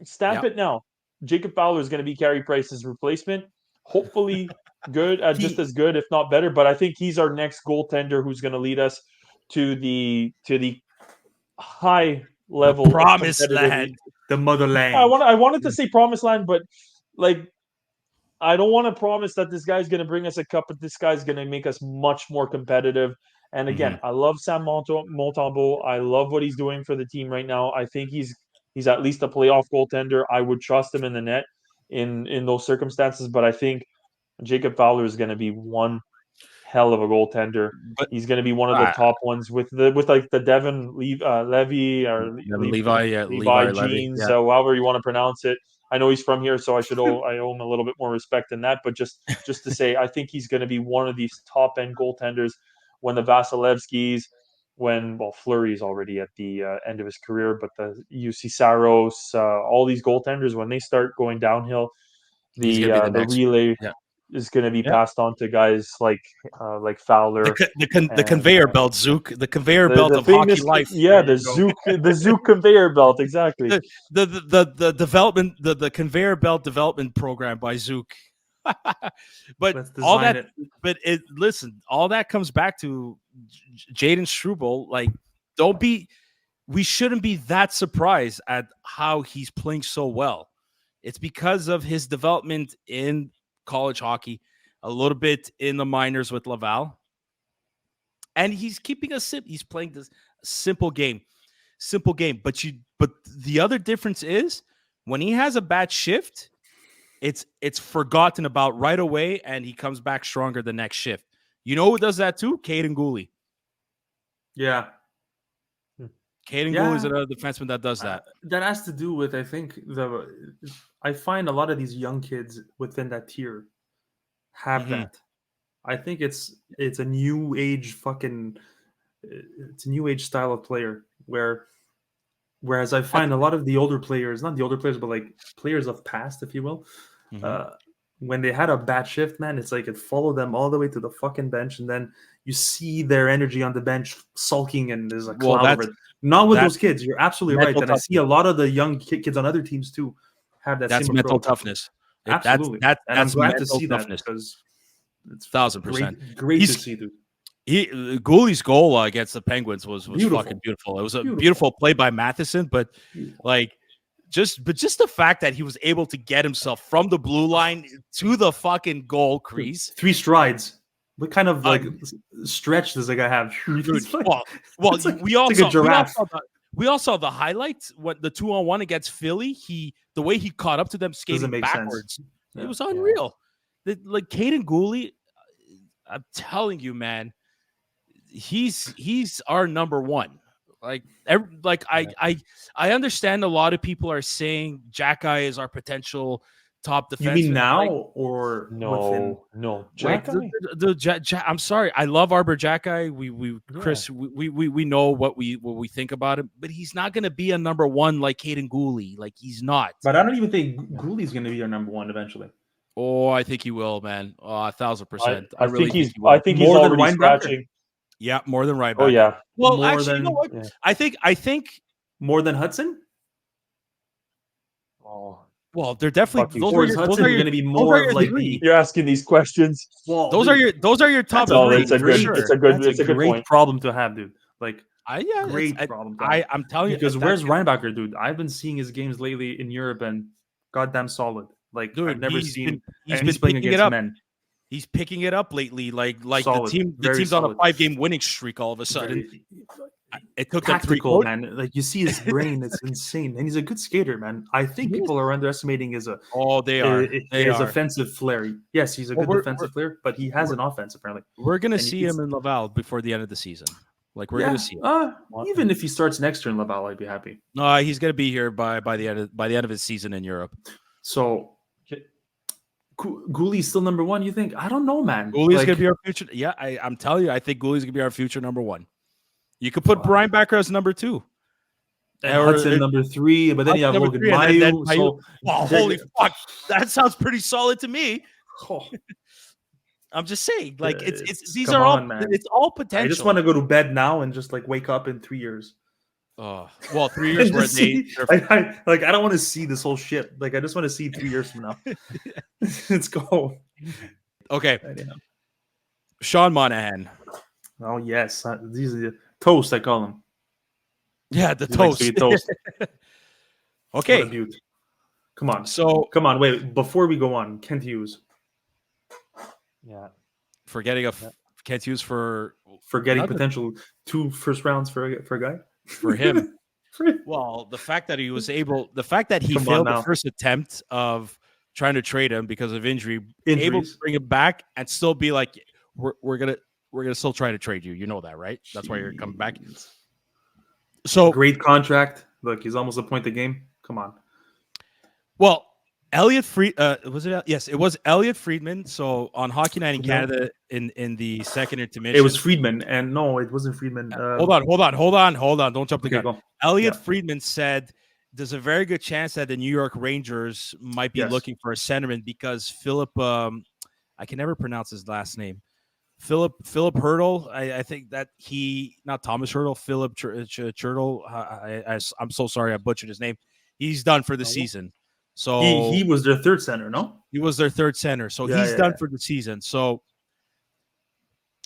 Stamp it now. Jacob Fowler is going to be Carey Price's replacement. Hopefully good, just as good, if not better. But I think he's our next goaltender who's going to lead us to the high level, promised land, the motherland. I wanted to say promised land, but like I don't want to promise that this guy's going to bring us a cup, but this guy's going to make us much more competitive. And again, I love Sam Montembeault. I love what he's doing for the team right now. I think he's at least a playoff goaltender. I would trust him in the net in those circumstances, but I think Jacob Fowler is going to be one hell of a goaltender. But he's going to be one of the top ones with like the Devin Levy or Levi Jeans, however you want to pronounce it. I know he's from here, so I owe him a little bit more respect than that. But just to say, I think he's going to be one of these top end goaltenders when the Vasilevskis. Fleury's already at the end of his career, but the UC Saros, all these goaltenders, when they start going downhill, the relay, is going to be Yeah. passed on to guys like Fowler. The and, conveyor belt, Zook. The conveyor belt the of hockey famous, life. yeah, There the you the Zook conveyor belt, exactly. The development, the conveyor belt development program by Zook. But Let's all design that, it. listen, all that comes back to Jaden Struble. Like, we shouldn't be that surprised at how he's playing so well. It's because of his development in college hockey, a little bit in the minors with Laval, and he's keeping he's playing this simple game. But the other difference is when he has a bad shift, it's forgotten about right away, and he comes back stronger the next shift. You know who does that too? Caden Gooley. Yeah. Caden Gooley is another defenseman that does that. That has to do with, I think, I find a lot of these young kids within that tier have that. I think it's a new age it's a new age style of player whereas I find a lot of the older players, not the older players, but like players of past, if you will, when they had a bad shift, man, it's like it followed them all the way to the fucking bench, and then you see their energy on the bench sulking, and there's a cloud over it. Not with those kids. You're absolutely right. And I see a lot of the young kids on other teams too have that That's same mental approach. toughness. Absolutely. And I'm glad to mental see toughness. that because it's 1,000%. great to see, dude. Gooley's goal against the Penguins was Beautiful. fucking beautiful. It was a beautiful play by Matheson, but just the fact that he was able to get himself from the blue line to the fucking goal crease. 3 strides. What kind of stretch does the guy have? We all saw the highlights. What the 2-on-1 against Philly, the way he caught up to them skating backwards. Yeah. It was unreal. Like Caden Gooley, I'm telling you, man, he's our number one. I understand a lot of people are saying Jack-Eye is our potential top defenseman. You mean now or no? I'm sorry. I love Arbor Jack-Eye. Chris, we know what we think about him, but he's not going to be a number one like Caden Gooley. Like, he's not. But I don't even think Gooley's going to be our number one eventually. Oh, I think he will, man. 1,000%. I think he's already scratching. Yeah, more than Ryback. Oh yeah. Well, actually, you know what? Yeah. I think more than Hudson. Oh. Well, they're definitely those are going to be more of like you're asking these questions. Well, those are your top. It's a good great point. problem to have, dude. Like, great problem. I'm telling you, because where's Reinbacher, dude? I've been seeing his games lately in Europe, and goddamn solid. Like, dude, I've never seen. He's been playing against men. He's picking it up lately. Like solid, the team's on a 5-game winning streak all of a sudden. It took tactical, man. Like, you see his brain, it's insane. And he's a good skater, man. I think people are underestimating his offensive flair. Yes, he's a good defensive player, but he has an offense apparently. We're gonna see him in Laval before the end of the season. Like, we're gonna see him. Even if he starts next year in Laval, I'd be happy. No, he's gonna be here by the end of his season in Europe. So Gooley's still number one, you think? I don't know, man. Gooley's gonna be our future. Yeah, I'm telling you, I think Gooley's gonna be our future number one. You could put Brian Backer as number 2. And Hudson number 3, but then you have Logan Mayu. Holy fuck. That sounds pretty solid to me. Oh. I'm just saying, like, it's all potential. I just want to go to bed now and just like wake up in 3 years. Oh, well, 3 years where I don't want to see this whole shit. Like, I just want to see 3 years from now. Let's go. Okay. Sean Monahan. Oh yes, these are the toast, I call him. Yeah, the toast. Toast. Okay. What a beaut. Come on. Wait, before we go on, Kent Hughes. Yeah. Forgetting Kent Hughes for forgetting potential 2 first rounds for a guy. For him. Well, the fact that he failed the first attempt of trying to trade him because of injuries, able to bring him back and still be like, we're gonna still try to trade you. You know that, right? That's why you're coming back. So great contract. Look, he's almost a point a game. Come on. Well, Elliot was it? Yes, it was Elliot Friedman. So on Hockey Night in Canada, in the second intermission, it was Friedman, and no, it wasn't Friedman. Hold on. Don't jump the gun. Go. Elliot Friedman said there's a very good chance that the New York Rangers might be looking for a centerman because Philip I can never pronounce his last name. Philip Hurdle. I think that not Thomas Hurdle, Philip Churtle. I'm so sorry I butchered his name. He's done for the season. So he was their third center, no? He was their third center. So he's done for the season. So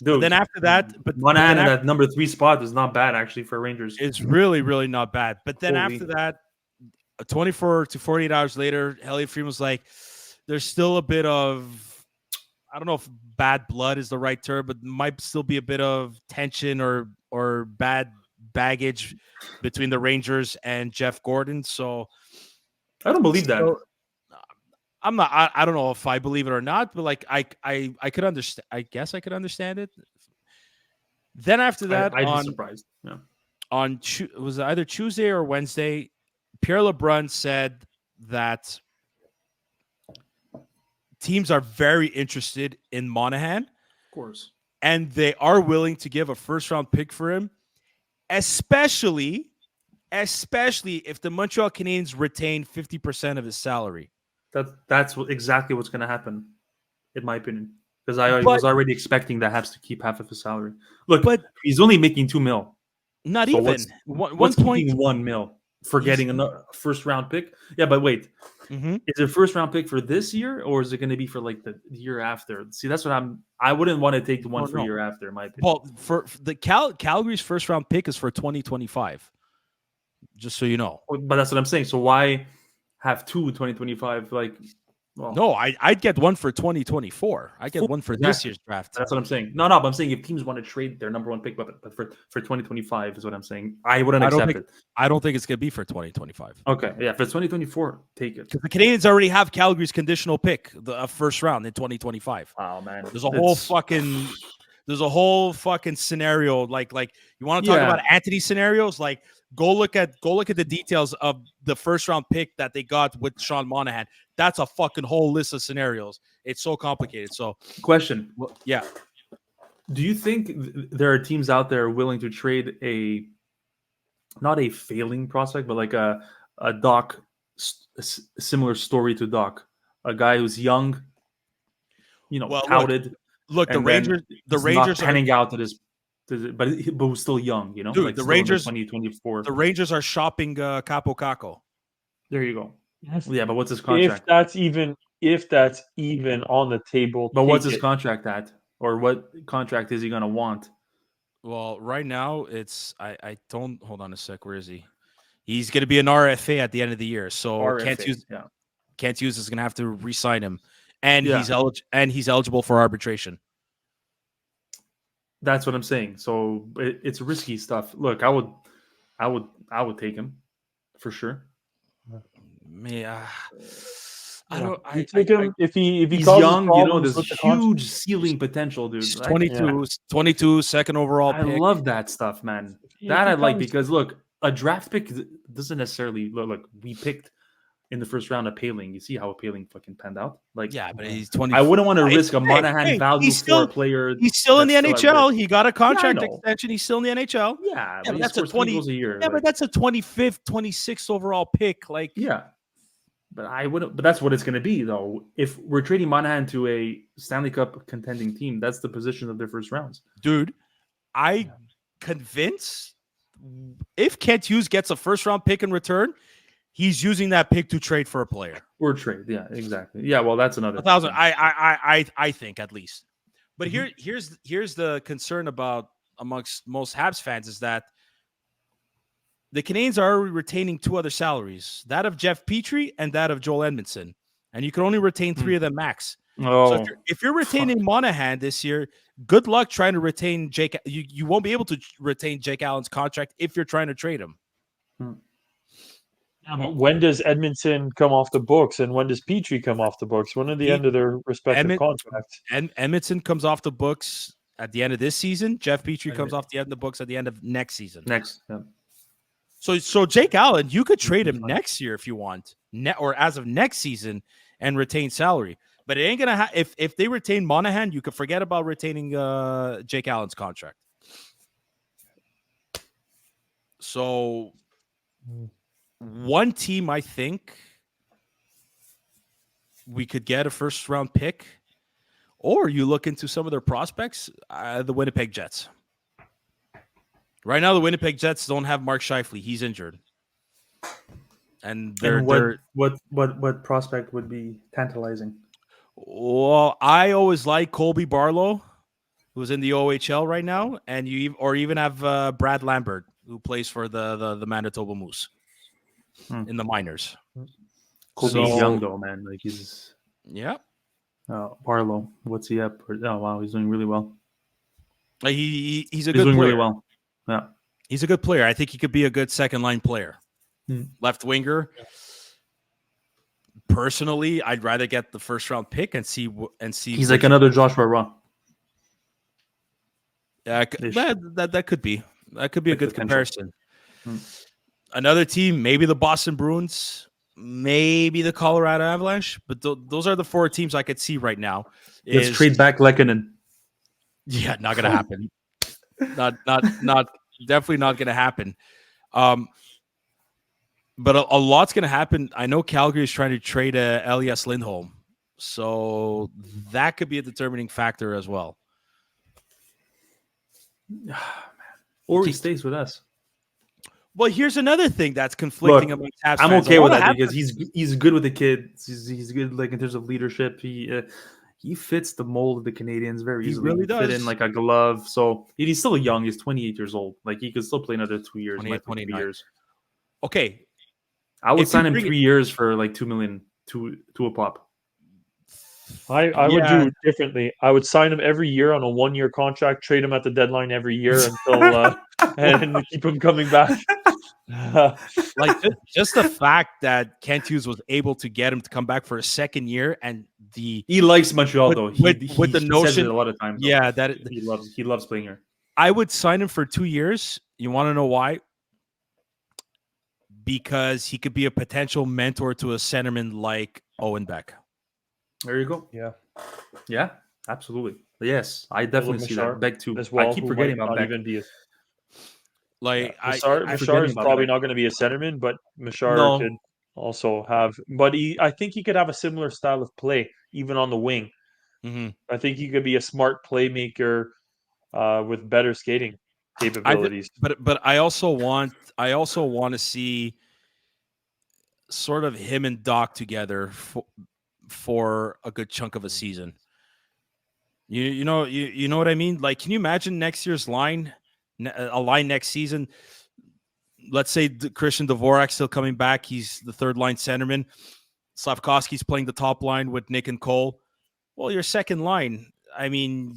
dude, then after that, Monahan in that number 3 spot is not bad actually for Rangers. It's really, really not bad. But then after that, 24 to 48 hours later, Elliot Friedman was like, there's still a bit of, I don't know if bad blood is the right term, but might still be a bit of tension or bad baggage between the Rangers and Jeff Gordon. So I don't believe that. I'm not. I don't know if I believe it or not, but like I could understand. I guess I could understand it. Then after that, I'd be surprised. Yeah. Was it either Tuesday or Wednesday? Pierre LeBrun said that teams are very interested in Monahan, of course, and they are willing to give a first-round pick for him, especially if the Montreal Canadiens retain 50% of his salary. That's exactly what's going to happen, in my opinion. Because I was already expecting the Habs to keep half of his salary. Look, but he's only making $2 million. Not so even what's keeping $1 million for getting a first-round pick? Yeah, but wait, is it a first-round pick for this year, or is it going to be for like the year after? See, that's what I wouldn't want to take the one for year after, in my opinion. Well, for the Calgary's first-round pick is for 2025. Just so you know. But that's what I'm saying. So why have 2 in 2025? Like, well, no, I'd get one for 2024. I get one for this year's draft. That's what I'm saying. No, but I'm saying if teams want to trade their number 1 pick, but for 2025 is what I'm saying. I wouldn't accept it. I don't think it's going to be for 2025. Okay, yeah, for 2024, take it. Because the Canadiens already have Calgary's conditional pick, the first round in 2025. Oh man, there's a whole fucking scenario. Like you want to talk about Anthony scenarios? Like go look at the details of the first round pick that they got with Sean Monahan. That's a fucking whole list of scenarios. It's so complicated. So question. Well, yeah. Do you think there are teams out there willing to trade not a failing prospect, but like a Doc, a similar story to Doc, a guy who's young, touted. Look, the Rangers not panning out at his, but who's still young, Dude, like the Rangers 2024. The Rangers are shopping Capo Caco. There you go. Yeah, but what's his contract? If that's even on the table. But what's his contract at? Or what contract is he going to want? Well, right now it's I don't hold on a sec. Where is he? He's going to be an RFA at the end of the year. So Kent Hughes is going to have to re-sign him, and he's eligible for arbitration. That's what I'm saying. So it's risky stuff. Look, I would take him for sure. I take him if he's young. There's huge ceiling potential, dude. He's 22, second overall pick. I love that stuff, man. That I like because look, a draft pick doesn't necessarily look. We picked in the first round of Paling. You see how Paling fucking panned out. Like, yeah, but he's 20. I wouldn't want to risk a Monahan value for a player. He's still in the NHL. He got a contract extension. He's still in the NHL. Yeah, but that's a 20 goals a year. Yeah, but that's a 25th, 26th overall pick. Like, yeah. But I wouldn't. But that's what it's going to be, though. If we're trading Monahan to a Stanley Cup contending team, that's the position of their first rounds. Dude, I convinced if Kent Hughes gets a first round pick in return, he's using that pick to trade for a player or trade. Yeah, exactly. Yeah, well, that's another 1,000. I think at least. But here's the concern amongst most Habs fans is that the Canadiens are already retaining 2 other salaries, that of Jeff Petrie and that of Joel Edmondson. And you can only retain 3 of them max. Oh, so if you're retaining Monahan this year, good luck trying to retain Jake. You won't be able to retain Jake Allen's contract if you're trying to trade him. Yeah, but when does Edmondson come off the books and when does Petrie come off the books? When are the end of their respective contracts? And Edmondson comes off the books at the end of this season. Jeff Petrie comes off the end of the books at the end of next season. So Jake Allen, you could trade him next year if you want, or as of next season, and retain salary. But it ain't gonna if they retain Monahan, you could forget about retaining Jake Allen's contract. So one team, I think we could get a first round pick, Or you look into some of their prospects, the Winnipeg Jets. Right now, the Winnipeg Jets don't have Mark Scheifele. He's injured. And what prospect would be tantalizing? Well, I always like Colby Barlow, who's in the OHL right now, and you even have Brad Lambert, who plays for the Manitoba Moose in the minors. Colby's young though, man. Like he's Barlow. What's he up? Oh wow, he's doing really well. He's a good player. Really well. Yeah, he's a good player. I think he could be a good second line player, left winger. Yeah. Personally, I'd rather get the first round pick and see. He's like another Joshua Roy. Yeah, that could be. That could be a good comparison. Another team, maybe the Boston Bruins, maybe the Colorado Avalanche, but those are the 4 teams I could see right now. Let's trade back Lehkonen. Yeah, not gonna happen. not definitely not gonna happen. But a lot's going to happen. I know Calgary is trying to trade Elias Lindholm. So that could be a determining factor as well. Or he stays with us. Well, here's another thing that's conflicting among Habs fans. I'm okay with that because he's good with the kids. He's good like in terms of leadership. He fits the mold of the Canadiens very easily. He really does. Fit in like a glove. So he's still young. He's 28 years old. Like he could still play another 2 years. 3 years. Okay. I would sign him 3 years for like $2 million to a pop. I would do it differently. I would sign him every year on a 1-year contract, trade him at the deadline every year until and keep him coming back. Like just the fact that Kent Hughes was able to get him to come back for a second year, and he likes Montreal though. With the notion, says it a lot of times. Yeah, that he loves playing here. I would sign him for 2 years. You want to know why? Because he could be a potential mentor to a centerman like Owen Beck. There you go. Yeah, absolutely. Yes, I definitely see that. Beck too. I keep forgetting about Beck. Machar is probably not going to be a centerman, but Machar could also have. But I think he could have a similar style of play, even on the wing. Mm-hmm. I think he could be a smart playmaker with better skating capabilities. But I also want to see sort of him and Doc together for a good chunk of a season. You know what I mean? Like, can you imagine next year's line, a line next season? Let's say Christian Dvorak still coming back. He's the third line centerman. Slavkovsky's playing the top line with Nick and Cole. Well, your second line. I mean,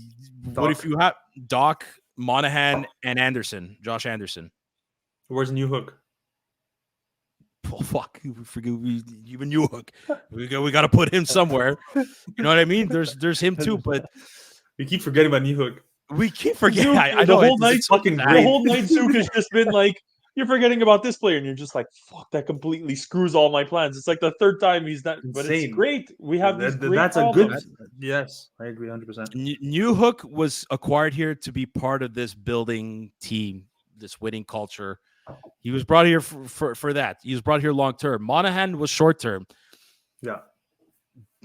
what if you have Doc, Monahan, and Anderson, Josh Anderson? Where's Newhook? Oh, fuck. Even Newhook. We got to put him somewhere. You know what I mean? There's him too, but we keep forgetting about Newhook. We keep forgetting. I know. The whole night Zook has just been like, you're forgetting about this player, and you're just like, fuck, that completely screws all my plans. It's like the third time he's not, but it's great. We have these great That's problems. a good. Yes, I agree 100%. Newhook was acquired here to be part of this building team, this winning culture. He was brought here for that. He was brought here long term. Monahan was short term. Yeah.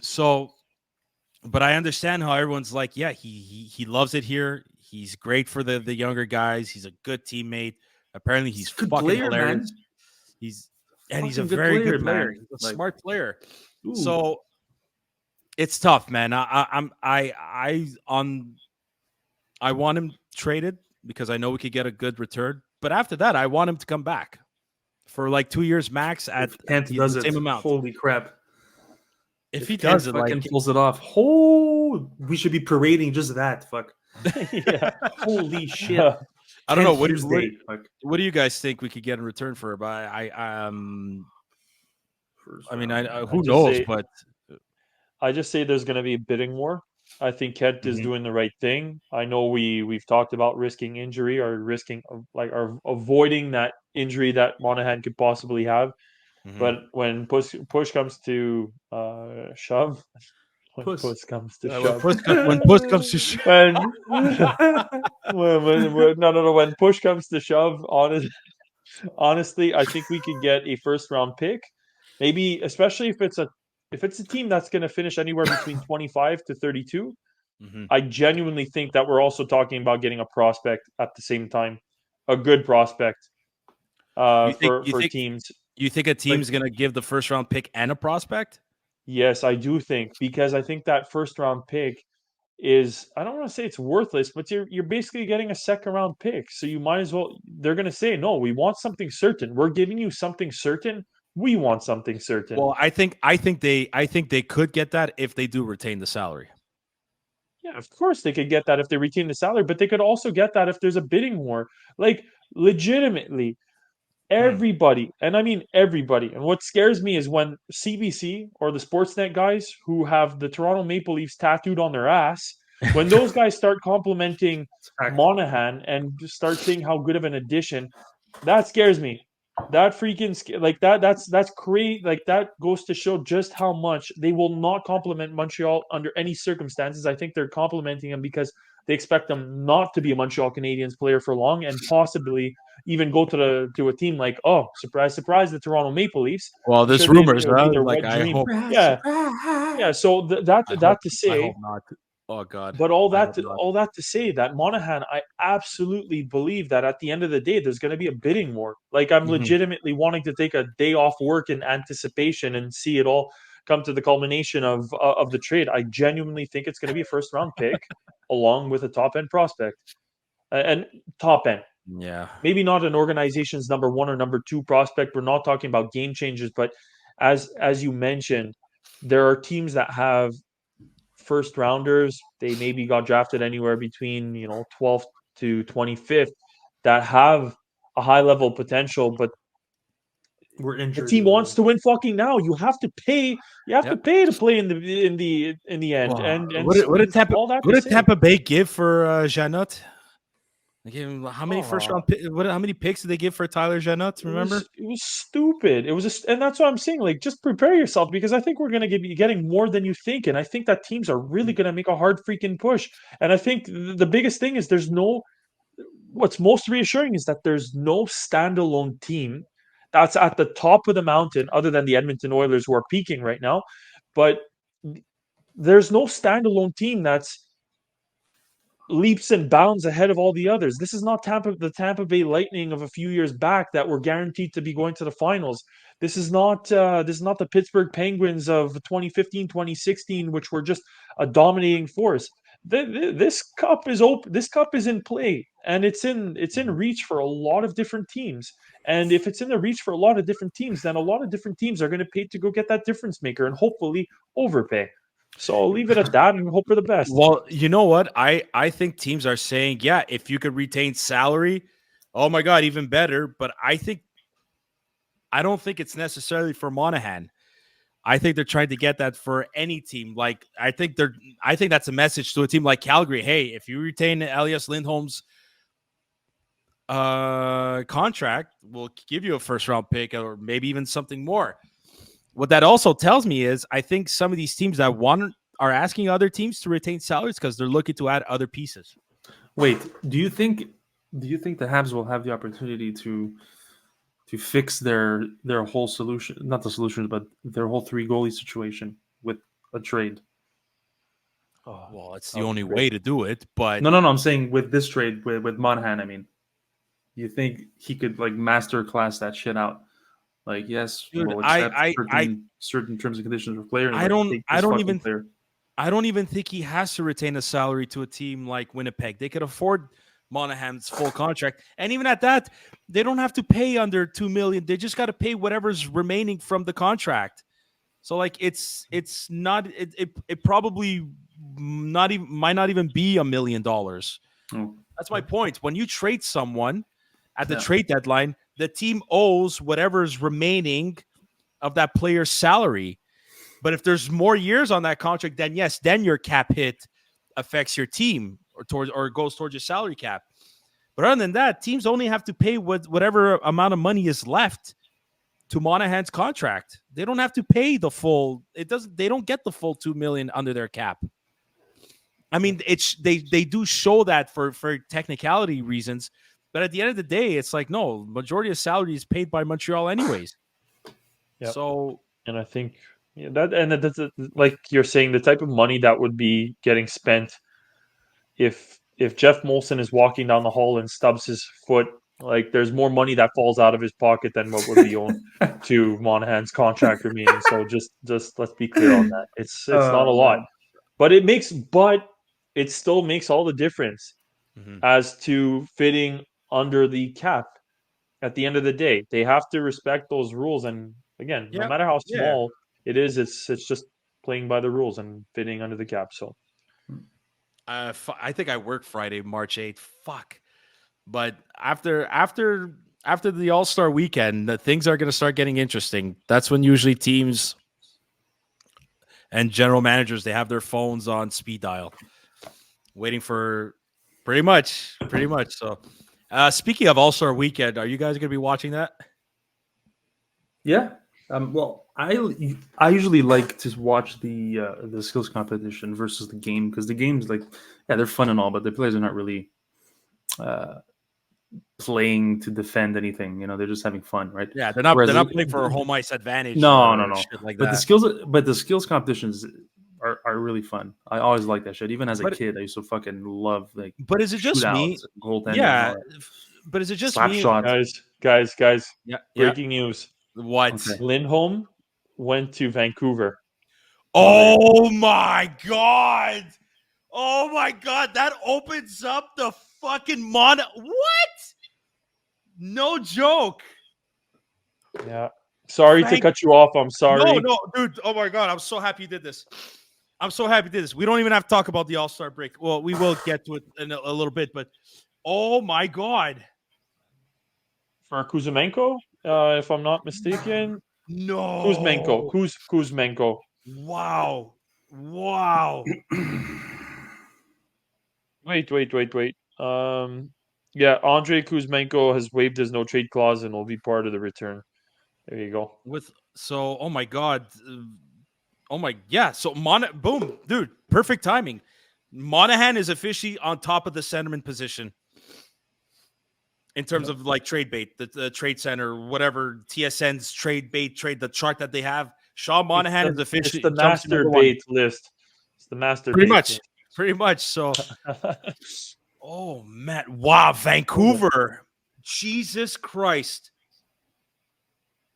So, but I understand how everyone's like, yeah, he loves it here. He's great for the younger guys. He's a good teammate. Apparently, he's fucking player, hilarious. Man. He's a very good player. He's a smart player. Ooh. So it's tough, man. I want him traded because I know we could get a good return. But after that, I want him to come back for like 2 years max at the same amount. Holy crap! If he does it, fucking pulls it off, we should be parading just that. Fuck. Yeah. Holy shit. I don't know. What do you guys think we could get in return for? But who knows? But I just say there's going to be a bidding war. I think Kent is doing the right thing. I know we've talked about risking injury or avoiding that injury that Monahan could possibly have. Mm-hmm. But when push comes to shove, when push comes to shove, when push comes to shove, honestly, I think we could get a first round pick, maybe, especially if it's a team that's going to finish anywhere between 25 to 32. I genuinely think that we're also talking about getting a prospect at the same time, a good prospect for teams. You think a team's going to give the first round pick and a prospect? Yes, I do think, because I think that first round pick is, I don't want to say it's worthless, but you're basically getting a second round pick. So you might as well, they're going to say, no, we want something certain. We're giving you something certain. We want something certain. Well, I think they could get that if they do retain the salary. Yeah, of course they could get that if they retain the salary, but they could also get that if there's a bidding war. Like, legitimately, everybody, and I mean everybody. And what scares me is when CBC or the Sportsnet guys who have the Toronto Maple Leafs tattooed on their ass, when those guys start complimenting Monahan and just start saying how good of an addition, that scares me. That freaking like that's crazy. Like, that goes to show just how much they will not compliment Montreal under any circumstances. I think they're complimenting him because they expect them not to be a Montreal Canadiens player for long, and possibly even go to a team like, oh, surprise, surprise, the Toronto Maple Leafs. Well, there's rumors, huh? Like, I hope, yeah. So that to say, I hope not. Oh God! But all that to say that Monahan, I absolutely believe that at the end of the day, there's going to be a bidding war. Like, I'm legitimately wanting to take a day off work in anticipation and see it all come to the culmination of the trade. I genuinely think it's going to be a first round pick along with a top end prospect, and top end. Yeah, Maybe not an organization's number 1 or number 2 prospect. We're not talking about game changers, but as you mentioned, there are teams that have first rounders. They maybe got drafted anywhere between 12th to 25th that have a high level potential, but the team wants to win fucking now. You have to pay. You have to pay to play in the end. Well, and what did Tampa Bay give for Janot? They gave him how many first round? How many picks did they give for Tyler Janot? Remember? It was stupid. And that's what I'm saying. Like, just prepare yourself, because I think we're going to be getting more than you think, and I think that teams are really going to make a hard freaking push. And I think the biggest thing is what's most reassuring is that there's no standalone team that's at the top of the mountain, other than the Edmonton Oilers, who are peaking right now. But there's no standalone team that's leaps and bounds ahead of all the others. This is not the Tampa Bay Lightning of a few years back that were guaranteed to be going to the finals. This is not the Pittsburgh Penguins of 2015, 2016, which were just a dominating force. This cup is open. This cup is in play, and it's in reach for a lot of different teams. And if it's in the reach for a lot of different teams, then a lot of different teams are going to pay to go get that difference maker, and hopefully overpay. So I'll leave it at that and hope for the best. Well, you know what? I think teams are saying, yeah, if you could retain salary, oh my God, even better. But I don't think it's necessarily for Monahan. I think they're trying to get that for any team. Like, I think that's a message to a team like Calgary. Hey, if you retain Elias Lindholm's contract, we'll give you a first round pick or maybe even something more. What that also tells me is I think some of these teams that are asking other teams to retain salaries because they're looking to add other pieces. Wait, do you think the Habs will have the opportunity to fix their whole solution, not the solutions, but their whole 3 goalie situation with a trade? Oh, well, it's the only way to do it. But no, I'm saying with this trade with Monahan, I mean, you think he could like masterclass that shit out? Like, yes, dude, we'll accept certain terms and conditions for players. I don't even think he has to retain a salary to a team like Winnipeg. They could afford Monahan's full contract, and even at that, they don't have to pay under $2 million. They just got to pay whatever's remaining from the contract. So, like, it's not. It probably might not even be $1 million. That's my point. When you trade someone at the trade deadline, the team owes whatever's remaining of that player's salary. But if there's more years on that contract, then yes, then your cap hit affects your team or goes towards your salary cap. But other than that, teams only have to pay whatever amount of money is left to Monahan's contract. They don't have to pay the full. They don't get the full $2 million under their cap. I mean, they do show that for technicality reasons. But at the end of the day, it's like, no, majority of salary is paid by Montreal anyways. Yep. So, and I think that's like you're saying, the type of money that would be getting spent if Jeff Molson is walking down the hall and stubs his foot, like there's more money that falls out of his pocket than what would be owed to Monahan's contract remaining. So just let's be clear on that. It's not a lot, Man. but it still makes all the difference as to fitting under the cap. At the end of the day, they have to respect those rules. And again, no matter how small it is, it's just playing by the rules and fitting under the cap. So. I think I work Friday, March 8th. Fuck. But after the All-Star weekend, things are going to start getting interesting. That's when usually teams and general managers, they have their phones on speed dial, waiting for pretty much. So speaking of All-Star weekend, are you guys going to be watching that? Yeah. Well, I usually like to watch the skills competition versus the game, because the games, like, yeah, they're fun and all, but the players are not really playing to defend anything. They're just having fun, right? Yeah, they're not playing for a home ice advantage. No. Shit like but that. the skills competitions are really fun. I always like that shit. Even as a kid, I used to fucking love, like. But is it just me? Goaltending. Yeah. But is it just slap me? shots? Guys. Yeah. Breaking news. What? Okay. Lindholm went to Vancouver. Oh my god! Oh my god! That opens up the fucking What? No joke. Yeah. Sorry to cut you off. I'm sorry. No, dude. Oh my god! I'm so happy you did this. We don't even have to talk about the All-Star break. Well, we will get to it in a little bit, but oh my god! For Kuzmenko, if I'm not mistaken. No. Kuzmenko. Wow. Wait. Yeah, Andrei Kuzmenko has waived his no trade clause and will be part of the return. There you go. Oh my god. So boom, dude, perfect timing. Monahan is officially on top of the centerman position in terms of like trade bait, the trade center, whatever TSN's trade the chart that they have. Sean Monahan is officially it's the master bait list. It's the master pretty bait much. So, oh man, wow, Vancouver, Jesus Christ!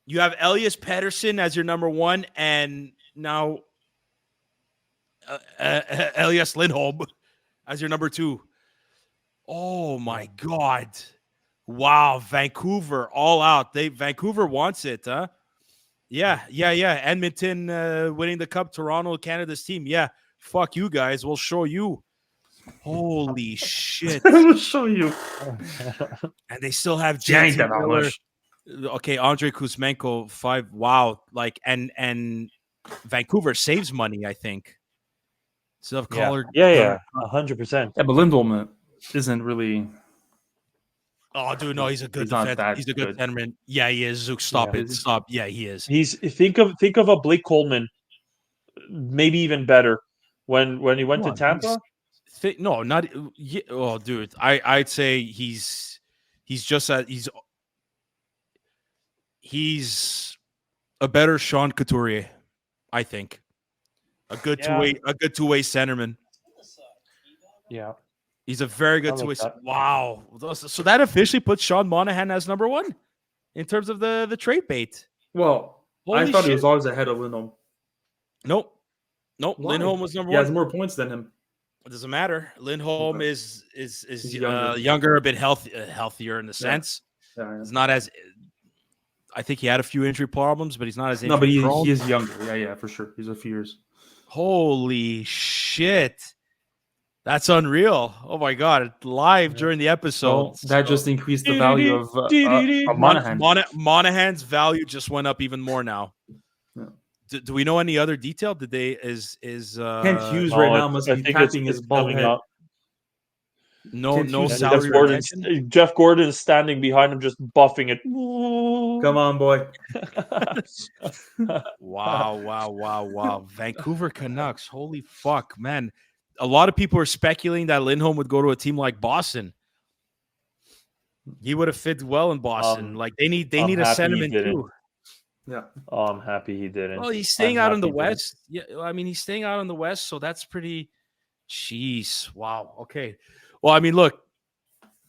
You have Elias Pettersson as your number one, and now Elias Lindholm as your number two. Oh my god! Wow, Vancouver all out. Vancouver wants it, huh? Yeah. Edmonton winning the cup. Toronto, Canada's team. Yeah, fuck you guys. We'll show you. Holy shit! We'll show you. And they still have Ain't that JT Miller. much. Okay, Andrei Kuzmenko, 5. Wow, like and Vancouver saves money, I think. So I've called. Yeah, 100%. Yeah, but Lindholm isn't really. Oh, dude, no, he's a good He's not defense. that He's a good good. centerman. Yeah, he is. Zook, stop Yeah. it. Stop. Yeah, he is. Think of a Blake Coleman, maybe even better when he went to Tampa. No, not. Oh, dude, I'd say he's just he's a better Sean Couturier, I think. A good two-way centerman. Yeah. He's a very good two-way. that. Wow. So that officially puts Sean Monahan as number one in terms of the trade bait. Well, Holy I thought he shit. was always ahead of Lindholm. Nope. Why? Lindholm was number He one. has more points than him. It doesn't matter. Lindholm Okay. is younger. younger, a bit healthier in the sense. Yeah. It's not as. I think he had a few injury problems, but he's not as No, but injury prone. he is younger. Yeah, for sure. He's a few years. Holy shit. That's unreal. Oh my god. Live during the episode. So that just increased the value of Monahan. Monahan's value just went up even more now. Yeah. Do we know any other detail? Kent Hughes right now must be tapping his bald coming head. up. No Jeff salary retention? Jeff Gordon's standing behind him, just buffing it. Come on, boy. Wow. Vancouver Canucks. Holy fuck, man. A lot of people are speculating that Lindholm would go to a team like Boston. He would have fit well in Boston. Like they need a centerman too. Yeah. Oh, I'm happy he didn't. Well, he's staying out in the West. Yeah, I mean, he's staying out in the West, so that's pretty Jeez. Wow. Okay. Well, I mean, look,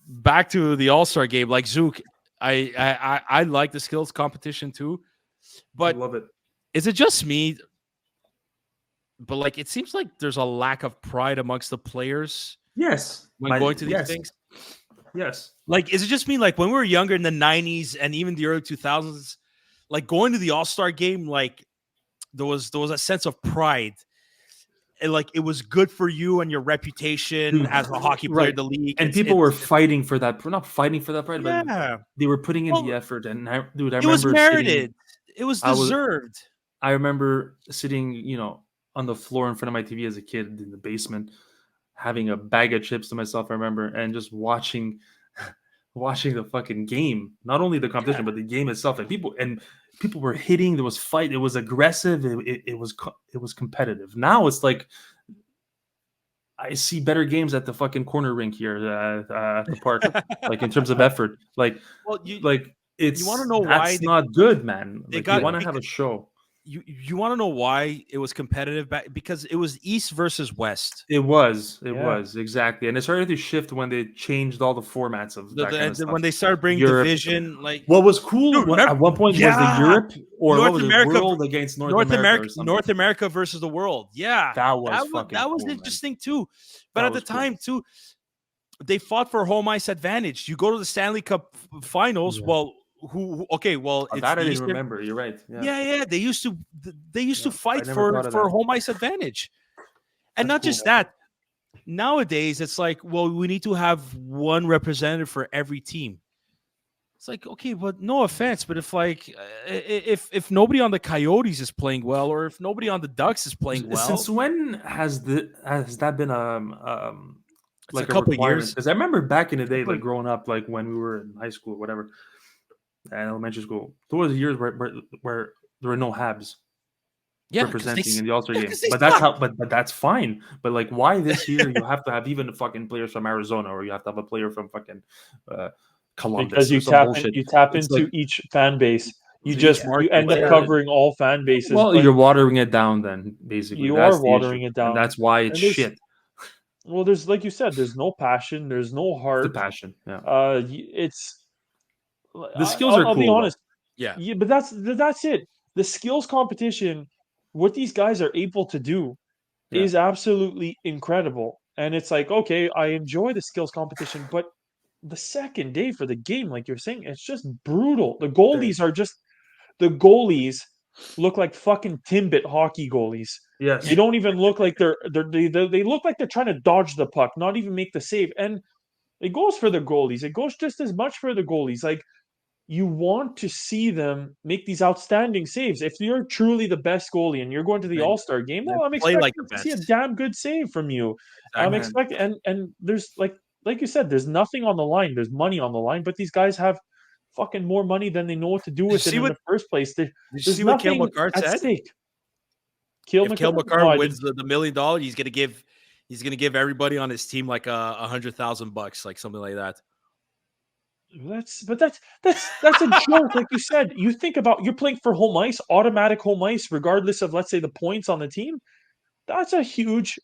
back to the All-Star game. Like Zook, I like the skills competition too, I but love it. is it just me? But like, it seems like there's a lack of pride amongst the players Yes. when going to these Yes. things. Yes. Like, is it just me? Like when we were younger in the '90s and even the early 2000s, like going to the All-Star game, like there was a sense of pride. And like it was good for you and your reputation Dude, as a hockey player in right. the league. And people were fighting for that. We're not fighting for that pride, but yeah, they were putting in well, the effort. And I it was remember merited. It was I was- deserved. I remember sitting, on the floor in front of my TV as a kid in the basement, having a bag of chips to myself. I remember, and just watching the fucking game. Not only the competition, but the game itself. And people were hitting. There was fight. It was aggressive. It was competitive. Now it's like I see better games at the fucking corner rink here at the park. Like in terms of effort, Well, it's wanna know why that's not good, man. they Like got- you want to have a show. you want to know why it was competitive back, because it was East versus West. It was Yeah. exactly, and it started to shift when they changed all the formats of that kind of stuff. When they started bringing Europe. division, like What was cool Dude, remember- at one point was Yeah. the Europe or North what was America- it, world against North America or something. North America versus the world. Yeah, That was fucking that was cool, man. interesting too. But That at the was cool. time too, they fought for home ice advantage. You go to the Stanley Cup finals. Yeah. Well, okay, well, Oh, it's that I the didn't Eastern- remember. You're right. Yeah. They used to Yeah, fight I never thought for of that. home ice advantage, and That's not cool. just that. Nowadays, it's like, well, we need to have one representative for every team. It's like, okay, but no offense, but if nobody on the Coyotes is playing well, or if nobody on the Ducks is playing well, Since when has that been it's like a couple of requirement? years. Because I remember back in the day, Couple like of- growing up, like when we were in high school, or whatever, and elementary school, there was years where there were no Habs Yeah, 'cause representing they- in the All-Star yeah, game. 'cause they But that's suck. but that's fine. But like, why this year you have to have even fucking players from Arizona, or you have to have a player from fucking Columbus, because or you some tap bullshit. you tap It's into like- each fan base. You It's just smart, you end up yeah. covering all fan bases. Well, but you're watering it down, then basically You that's are the watering issue. it down. and that's why it's And there's- shit. well, there's like you said, there's no passion, there's no The heart. passion, yeah. It's The skills are I'll be cool, though. honest. Yeah. Yeah, but that's it. The skills competition, what these guys are able to do, Yeah. is absolutely incredible. And it's like, okay, I enjoy the skills competition, but the second day for the game, like you're saying, it's just brutal. The goalies look like fucking Timbit hockey goalies. Yes. They don't even look like they look like they're trying to dodge the puck, not even make the save. And it goes for the goalies. It goes just as much for the goalies. Like, you want to see them make these outstanding saves. If you're truly the best goalie and you're going to the Then- All-Star game, then well, I'm play expecting like the to see a best. damn good save from you. I'm Exactly. expecting, and there's like you said, there's nothing on the line. There's money on the line, but these guys have fucking more money than they know what to do with it see in what- the first place. Did you There's see what Cale nothing McCart at said? stake. Cale If Cale McCart? McCart No, I wins the $1 million, he's gonna give everybody on his team like $100,000, like something like that. That's a joke, like you said. You think about you're playing for home ice, automatic home ice, regardless of, let's say, the points on the team. That's a huge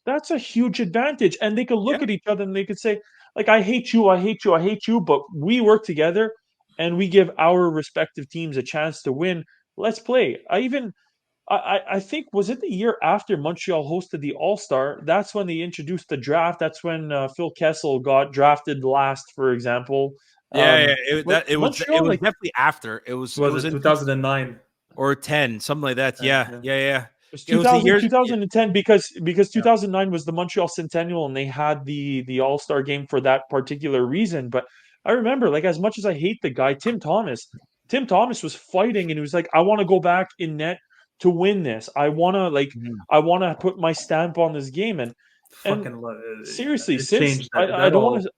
advantage. And they could look Yeah. at each other and they could say, like, I hate you, I hate you, I hate you, but we work together and we give our respective teams a chance to win. Let's play. I think, was it the year after Montreal hosted the All-Star? That's when they introduced the draft. That's when Phil Kessel got drafted last, for example. It but was Montreal, like, definitely after. It was Was it in 2009? or 10, something like that. Yeah, Yeah. it was It was the 2000, years- 2010 because 2009 was the Montreal Centennial and they had the All-Star game for that particular reason. But I remember, like, as much as I hate the guy, Tim Thomas was fighting and he was like, I want to go back in net to win this. I want to put my stamp on this game. And Fucking seriously, it since changed that. I don't want to.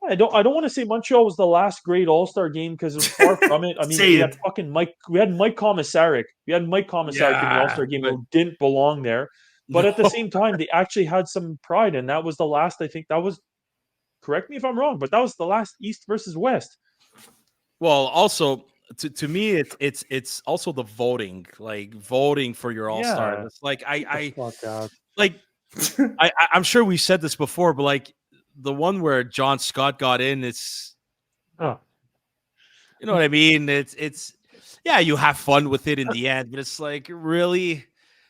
I don't want to say Montreal was the last great All-Star game because it was far from it. I mean, Say we had it. fucking Mike. We had Mike Komisarek. In the All-Star game but- who didn't belong there. But at the same time, they actually had some pride, and that was the last. I think that was. Correct me if I'm wrong, but that was the last East versus West. Well, also to me, it's also the voting, like voting for your All-Star. Yeah. It's like I Fuck out. like I'm sure we said this before, but like the one where John Scott got in, it's Oh. you know what I mean. It's yeah, you have fun with it in the end, but it's like really,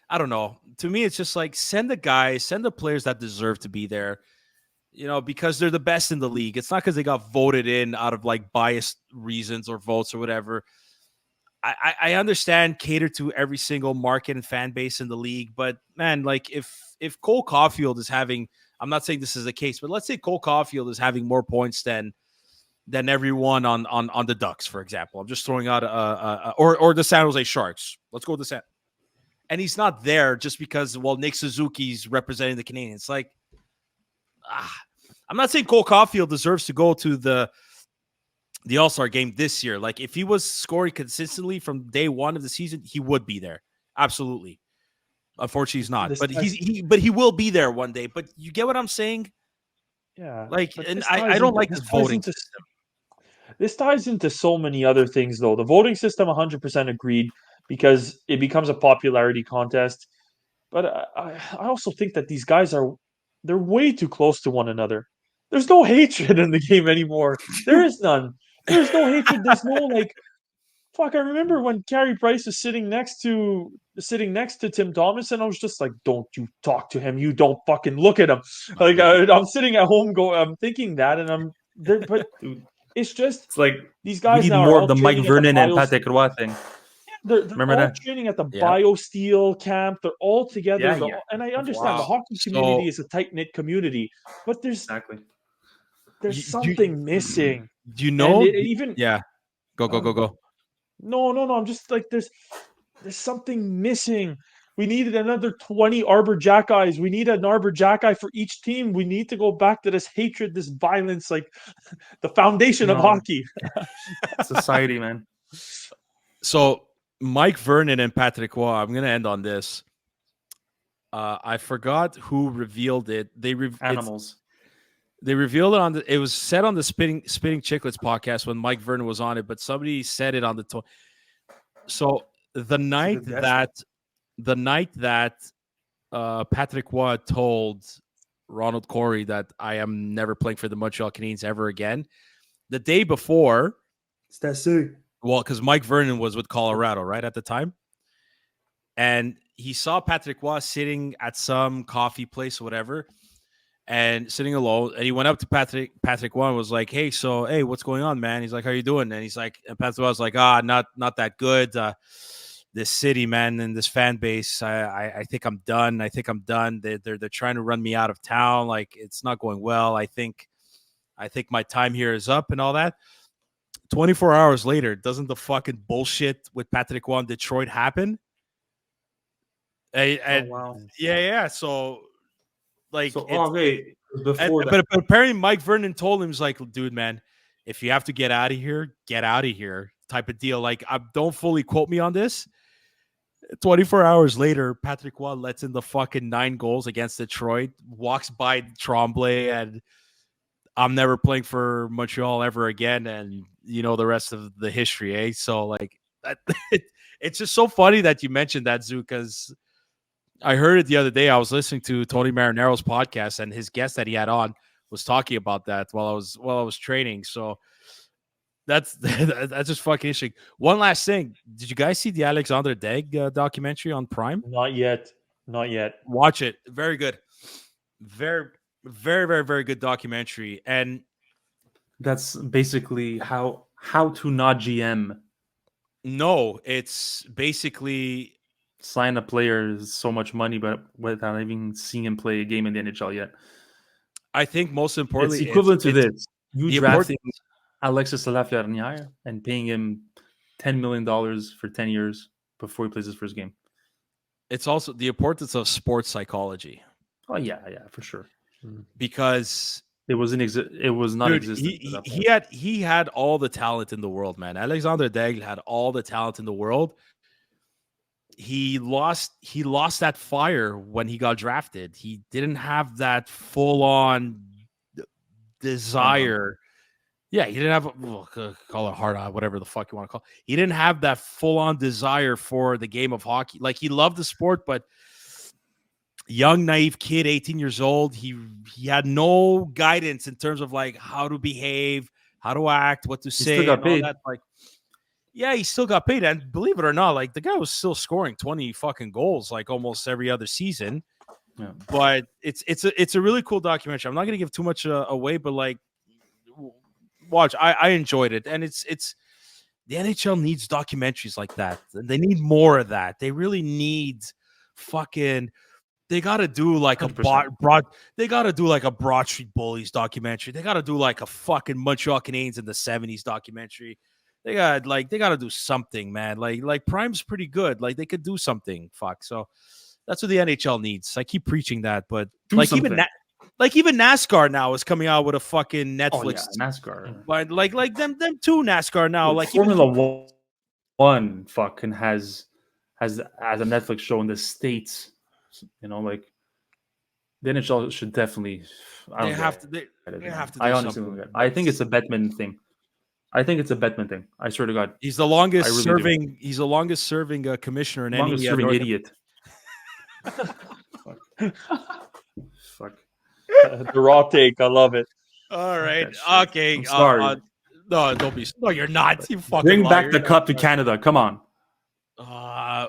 I don't know. To me, it's just like send the players that deserve to be there. You know, because they're the best in the league. It's not because they got voted in out of like biased reasons or votes or whatever. I understand cater to every single market and fan base in the league, but man, like if Cole Caulfield is having, I'm not saying this is the case, but let's say Cole Caulfield is having more points than everyone on the Ducks, for example. I'm just throwing out or the San Jose Sharks. Let's go with the San. And he's not there just because Nick Suzuki's representing the Canadiens. Like, I'm not saying Cole Caulfield deserves to go to the All-Star game this year. Like, if he was scoring consistently from day one of the season, he would be there. Absolutely. Unfortunately, he's not. But he will be there one day. But you get what I'm saying? Yeah. Like, and I don't like this voting system. This ties into so many other things, though. The voting system, 100% agreed, because it becomes a popularity contest. But I also think that these guys they're way too close to one another. There's no hatred in the game anymore. There is none. There's no hatred. There's no like, fuck. I remember when Carey Price was sitting next to Tim Thomas, and I was just like, "Don't you talk to him? You don't fucking look at him." Like I'm sitting at home, I'm thinking that, and I'm there, but it's like these guys we need now more are of the Mike Vernon and Patrick Roy thing. They're Remember all that? training at the Yeah. BioSteel camp. They're all together. Yeah. And I understand the Wow. hockey community is a tight-knit community, but there's something missing. Do you know? Even yeah. Go. No. I'm just like there's something missing. We needed another 20 Arbor Jackeyes. We need an Arbor Jackeye for each team. We need to go back to this hatred, this violence, like the foundation of hockey. Society, man. So Mike Vernon and Patrick Roy, I'm going to end on this. I forgot who revealed it. Animals. They revealed it it was said on the Spitting Chicklets podcast when Mike Vernon was on it, but somebody said it on the So the night that Patrick Roy told Ronald Corey that I am never playing for the Montreal Canadiens ever again, the day before, because Mike Vernon was with Colorado, right, at the time, and he saw Patrick Roy sitting at some coffee place or whatever, and sitting alone, and he went up to Patrick Roy and was like, hey, what's going on, man? He's like, how you doing? And he's like, and Patrick Roy was like, not that good. This city, man, and this fan base, I think I'm done. They're trying to run me out of town. Like, it's not going well. I think my time here is up and all that. 24 hours later, doesn't the fucking bullshit with Patrick Roy in Detroit happen? And wow. Yeah. So, like, before but apparently Mike Vernon told him, he's like, dude, man, if you have to get out of here, get out of here, type of deal. Like, don't fully quote me on this. 24 hours later, Patrick Roy lets in the fucking 9 goals against Detroit, walks by Tremblay, and I'm never playing for Montreal ever again. And you know the rest of the history, eh? So, like, it's just so funny that you mentioned that, Zook, because I heard it the other day. I was listening to Tony Marinaro's podcast, and his guest that he had on was talking about that while I was training. So that's just fucking interesting. One last thing. Did you guys see the Alexander Daigle documentary on Prime? Not yet. Watch it. Very good. Very, very, very, very good documentary. And that's basically how to not GM. No, it's basically sign a player is so much money, but without even seeing him play a game in the NHL yet. I think most importantly, it's equivalent to this. You drafting Alexis Lafreniere and paying him $10 million for 10 years before he plays his first game. It's also the importance of sports psychology. Oh yeah, for sure. Because it was not existent. He had all the talent in the world, man. Alexander Daigle had all the talent in the world. He lost that fire when he got drafted. He didn't have that full-on desire. Yeah, he didn't have call it hard eye, whatever the fuck you want to call it. He didn't have that full-on desire for the game of hockey. Like, he loved the sport, but young, naive kid, 18 years old. He had no guidance in terms of like how to behave, how to act, what to say, still got and all paid. that. Like, yeah, he still got paid, and believe it or not, like the guy was still scoring 20 fucking goals like almost every other season. Yeah. But it's a really cool documentary. I'm not gonna give too much away, but like, watch. I enjoyed it, and it's the NHL needs documentaries like that. They need more of that. They really need fucking. They gotta do like a 100%. broad. They gotta do like a Broad Street Bullies documentary. They gotta do like a fucking Montreal Canadiens in the '70s documentary. They gotta do something, man. Like Prime's pretty good. Like they could do something. Fuck. So that's what the NHL needs. I keep preaching that, but Do like something. even NASCAR now is coming out with a fucking Netflix. NASCAR. But like them two NASCAR now. Dude, Like Formula One fucking has a Netflix show in the States. You know, like the NHL should definitely. They have to. They have to. Do I honestly something. don't get it. I think it's a Bettman thing. I swear to God. He's the longest really serving. Do. He's the longest serving commissioner in Longest any serving North idiot. Fuck. The raw take. I love it. All right. Okay. I'm sorry. No, don't be. No, you're not. You fucking Bring liar. back the cup to Canada. Come on.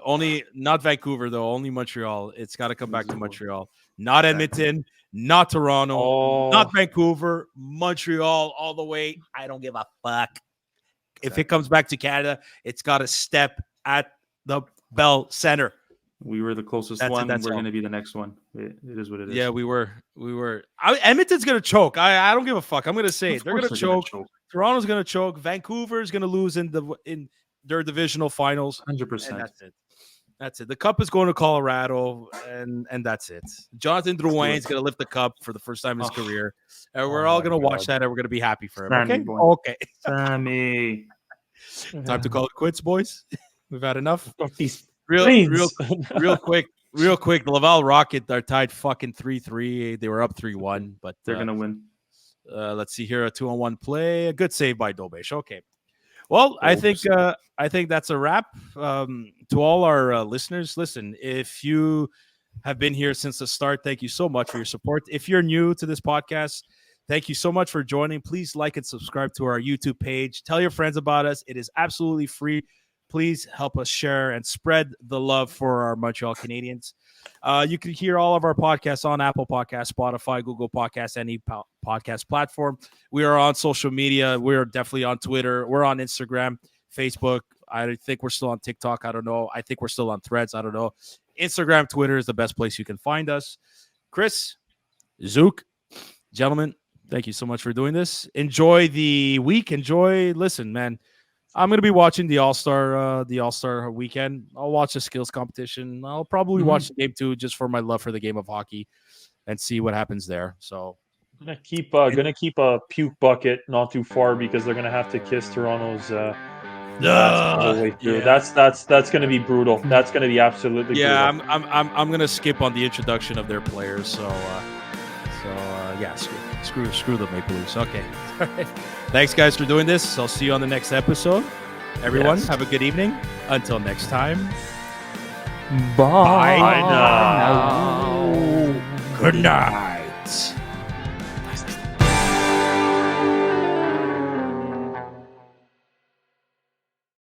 Only not Vancouver though. Only Montreal. It's got to come back to Montreal. Not Edmonton. Not Toronto. Not Vancouver. Montreal all the way. I don't give a fuck. If it comes back to Canada, it's got to step at the Bell Center. We were the closest one. We're going to be the next one. It is what it is. Yeah, we were. Edmonton's going to choke. I don't give a fuck. I'm going to say it. They're going to choke. Toronto's going to choke. Vancouver's going to lose in their divisional finals. 100%. That's it. The cup is going to Colorado, and that's it. Jonathan Drouin's going to lift the cup for the first time in his career, and we're all going to watch that, and we're going to be happy for him. Sammy, okay. Sammy. Time to call it quits, boys. We've had enough. Real quick. The Laval Rocket are tied fucking 3-3. They were up 3-1, but they're going to win. Let's see here. A 2-on-1 play. A good save by Dobesh. Okay. Well, I think that's a wrap. To all our listeners, listen, if you have been here since the start, thank you so much for your support. If you're new to this podcast, thank you so much for joining. Please like and subscribe to our YouTube page. Tell your friends about us. It is absolutely free. Please help us share and spread the love for our Montreal Canadiens. You can hear all of our podcasts on Apple Podcasts, Spotify, Google Podcasts, any podcast platform. We are on social media. We're definitely on Twitter. We're on Instagram, Facebook. I think we're still on TikTok. I don't know. I think we're still on Threads. I don't know. Instagram, Twitter is the best place you can find us. Chris, Zook, gentlemen, thank you so much for doing this. Enjoy the week. Listen, man. I'm going to be watching the All-Star weekend. I'll watch the skills competition. I'll probably watch the game too, just for my love for the game of hockey, and see what happens there. So, gonna keep a puke bucket not too far because they're gonna have to kiss Toronto's. That's gonna be brutal. That's gonna be absolutely brutal. I'm gonna skip on the introduction of their players. So yeah, screw the Maple Leafs. Okay. All right. Thanks, guys, for doing this. I'll see you on the next episode. Everyone, have a good evening. Until next time. Bye. Bye now. Good night.